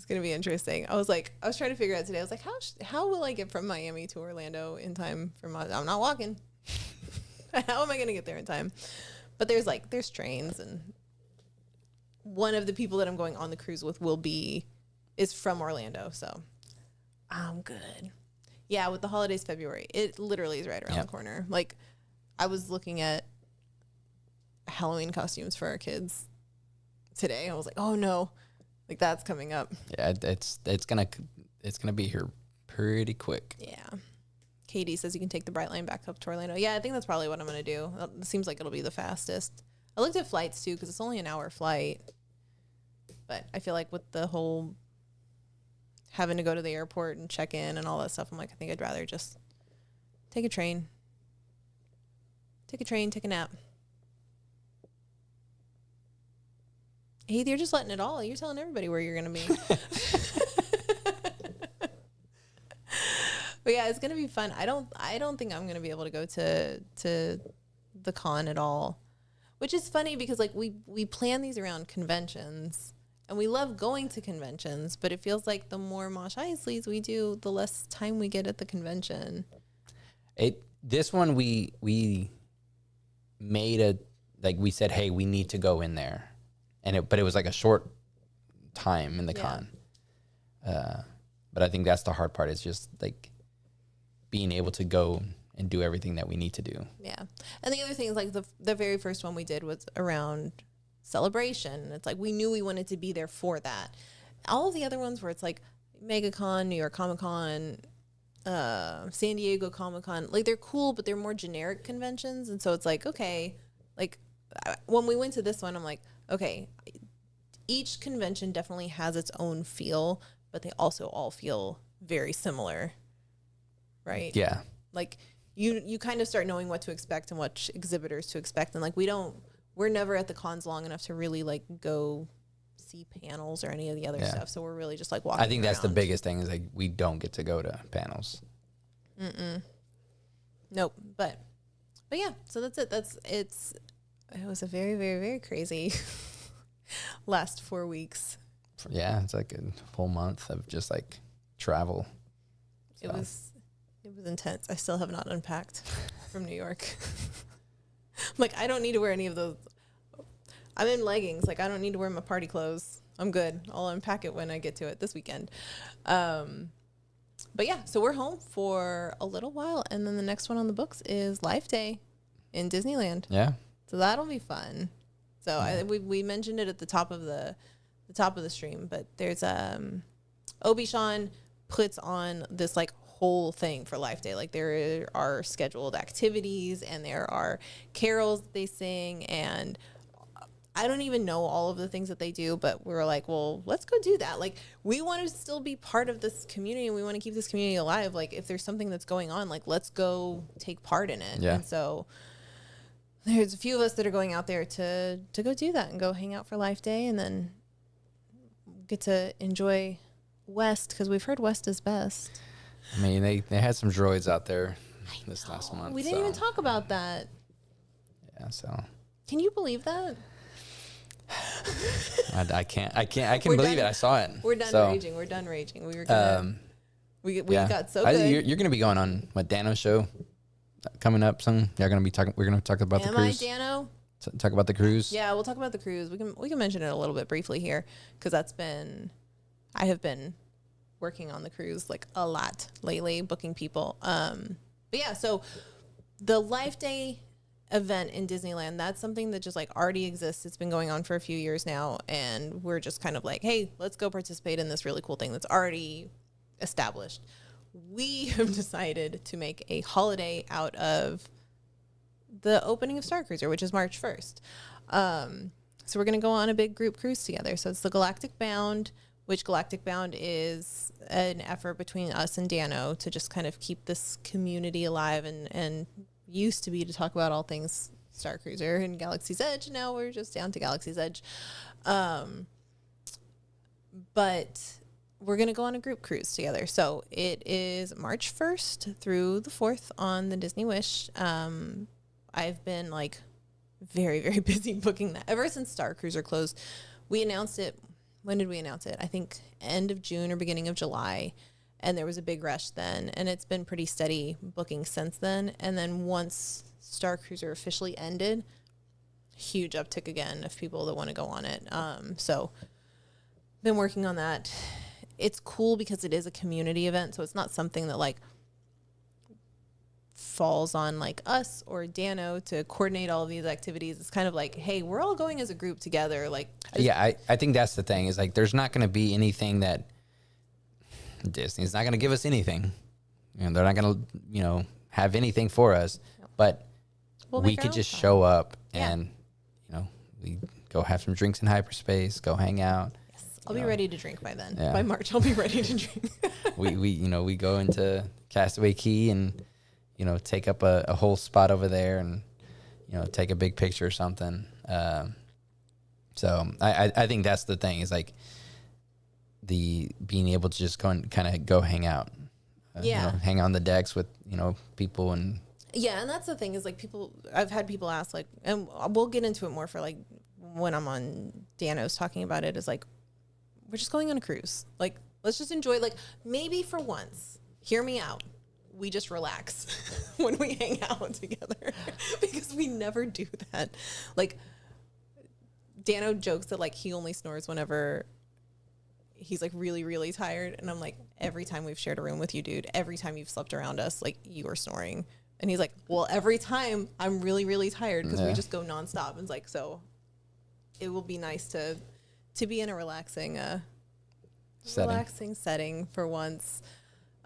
interesting. I was trying to figure out today. I was like, how will I get from Miami to Orlando in time for Mosh? I'm not walking. How am I gonna get there in time? But there's trains, and one of the people that I'm going on the cruise with is from Orlando, so I'm good. Yeah, with the holidays February, it literally is right around the corner. Like I was looking at Halloween costumes for our kids today. I was like, oh no, like that's coming up. Yeah, it's gonna be here pretty quick. Yeah. Katie says you can take the Bright Line back up to Orlando. Yeah, I think that's probably what I'm gonna do. It seems like it'll be the fastest. I looked at flights too because it's only an hour flight. But I feel like with the whole having to go to the airport and check in and all that stuff, I'm like, I think I'd rather just take a train. Take a nap. Heath, you're just letting it all. You're telling everybody where you're going to be. But yeah, it's going to be fun. I don't think I'm going to be able to go to the con at all, which is funny because like we plan these around conventions and we love going to conventions, but it feels like the more Mosh Eisleys we do, the less time we get at the convention. This one we made we said, hey, we need to go in there, but it was like a short time in the con. But I think that's the hard part, is just like being able to go and do everything that we need to do. Yeah. And the other thing is like the very first one we did was around celebration. It's like we knew we wanted to be there for that. All of the other ones where it's like MegaCon, New York Comic Con, San Diego Comic Con, like they're cool, but they're more generic conventions. And so it's like, okay, like when we went to this one, I'm like, okay, each convention definitely has its own feel, but they also all feel very similar. Right? Yeah. Like you kind of start knowing what to expect and what exhibitors to expect. And like we're never at the cons long enough to really like go see panels or any of the other stuff. So we're really just like walking I think that's around. the biggest thing, is like we don't get to go to panels. Nope. But yeah, so that's it. It was a very, very, very crazy last 4 weeks. Yeah, it's like a full month of just like travel. So. It was intense. I still have not unpacked from New York. I'm like, I don't need to wear any of those. I'm in leggings. Like, I don't need to wear my party clothes. I'm good. I'll unpack it when I get to it this weekend. But yeah, so we're home for a little while. And then the next one on the books is Life Day in Disneyland. Yeah. So that'll be fun. So we mentioned it at the top of the stream, but there's Obi-Shawn puts on this like whole thing for Life Day. Like there are scheduled activities and there are carols that they sing, and I don't even know all of the things that they do, but we were like, well, let's go do that. Like we want to still be part of this community and we want to keep this community alive. Like if there's something that's going on, like let's go take part in it. Yeah. And so there's a few of us that are going out there to go do that and go hang out for Life Day, and then get to enjoy West, because we've heard West is best. I mean, they had some droids out there this last month. We didn't even talk about that. Yeah, so. Can you believe that? I can believe it. I saw it. We're done raging. We're done raging. We were gonna, we got so good. You're gonna be going on what, Dano's show coming up soon? We're gonna talk about the cruise. Dano? Talk about the cruise. Yeah, we'll talk about the cruise. We can mention it a little bit briefly here, because I have been working on the cruise like a lot lately, booking people. But yeah, so the Life Day event in Disneyland, that's something that just like already exists. It's been going on for a few years now, and we're just kind of like, hey, let's go participate in this really cool thing that's already established. We have decided to make a holiday out of the opening of Star Cruiser, which is March 1st. So we're going to go on a big group cruise together. So it's the Galactic Bound, which Galactic Bound is an effort between us and Dano to just kind of keep this community alive, and used to be to talk about all things Star Cruiser and Galaxy's Edge. Now we're just down to Galaxy's Edge. But we're going to go on a group cruise together. So it is March 1st through the 4th on the Disney Wish. I've been like very, very busy booking that ever since Star Cruiser closed. We announced it. When did we announce it? I think end of June or beginning of July. And there was a big rush then. And it's been pretty steady booking since then. And then once Star Cruiser officially ended, huge uptick again of people that want to go on it. So been working on that. It's cool because it is a community event. So it's not something that like falls on like us or Dano to coordinate all of these activities. It's kind of like, hey, we're all going as a group together. Like, yeah, I think that's the thing, is like there's not going to be anything that Disney's not going to give us anything. You know, they're not going to, have anything for us, but we could just show up and, we go have some drinks in hyperspace, go hang out. Yes. I'll be ready to drink by then. Yeah. By March, I'll be ready to drink. we go into Castaway Key and, take up a whole spot over there and, take a big picture or something. So I think that's the thing is like the being able to just go and kind of go hang out. Hang on the decks with, people and. Yeah. And that's the thing is like I've had people ask like, and we'll get into it more for like when I'm on Dano's talking about it is like, we're just going on a cruise. Like, let's just enjoy, like maybe for once, hear me out. We just relax when we hang out together because we never do that. Like Dano jokes that like he only snores whenever he's like really, really tired. And I'm like, every time we've shared a room with you, dude, every time you've slept around us, like you are snoring. And he's like, well, every time I'm really, really tired because we just go nonstop. And it's like, so it will be nice to be in a relaxing setting for once.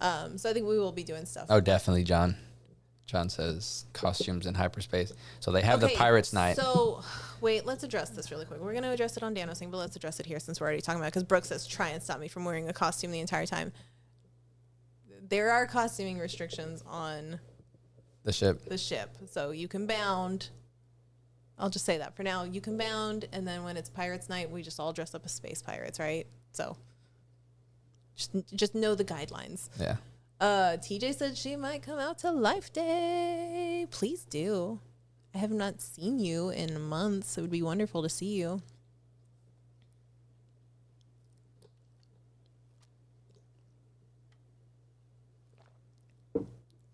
So I think we will be doing stuff. Oh, definitely, John. John says costumes in hyperspace. So they have the Pirates Night. So wait, let's address this really quick. We're going to address it on Dano's thing, but let's address it here since we're already talking about it because Brooke says try and stop me from wearing a costume the entire time. There are costuming restrictions on the ship. So you can bound. I'll just say that for now. You can bound, and then when it's Pirates Night, we just all dress up as space pirates, right? So just know the guidelines. Yeah. TJ said she might come out to Life Day. Please do. I have not seen you in months. It would be wonderful to see you.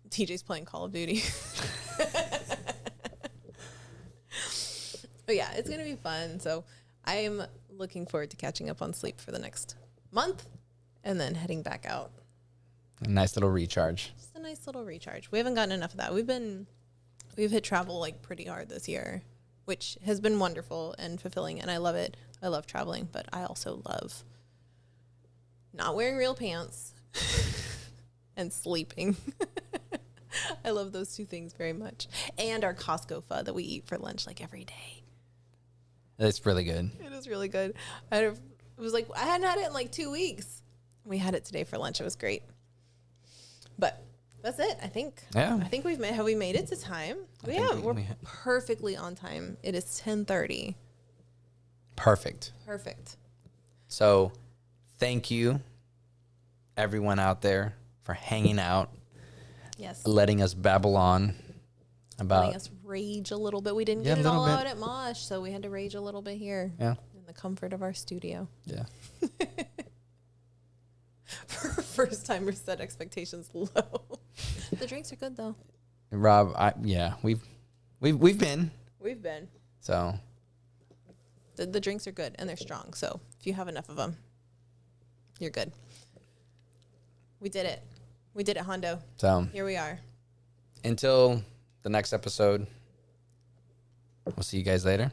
TJ's playing Call of Duty. But yeah, it's going to be fun. So I am looking forward to catching up on sleep for the next month and then heading back out. A nice little recharge. Just a nice little recharge. We haven't gotten enough of that. We've hit travel like pretty hard this year, which has been wonderful and fulfilling. And I love it. I love traveling, but I also love not wearing real pants and sleeping. I love those two things very much. And our Costco pho that we eat for lunch like every day. It's really good. It is really good. It was like, I hadn't had it in like 2 weeks. We had it today for lunch. It was great. But that's it, I think. Yeah. I think have we made it to time? We're perfectly on time. It is 10:30. Perfect. So thank you, everyone out there, for hanging out. Yes. Letting us babble on about. Letting us rage a little bit. We didn't get it all out at Mosh, so we had to rage a little bit here. Yeah. In the comfort of our studio. Yeah. For first timers, set expectations low. The drinks are good though. Rob, we've been. We've been. So. The drinks are good and they're strong. So if you have enough of them, you're good. We did it. We did it, Hondo. So here we are. Until the next episode, we'll see you guys later.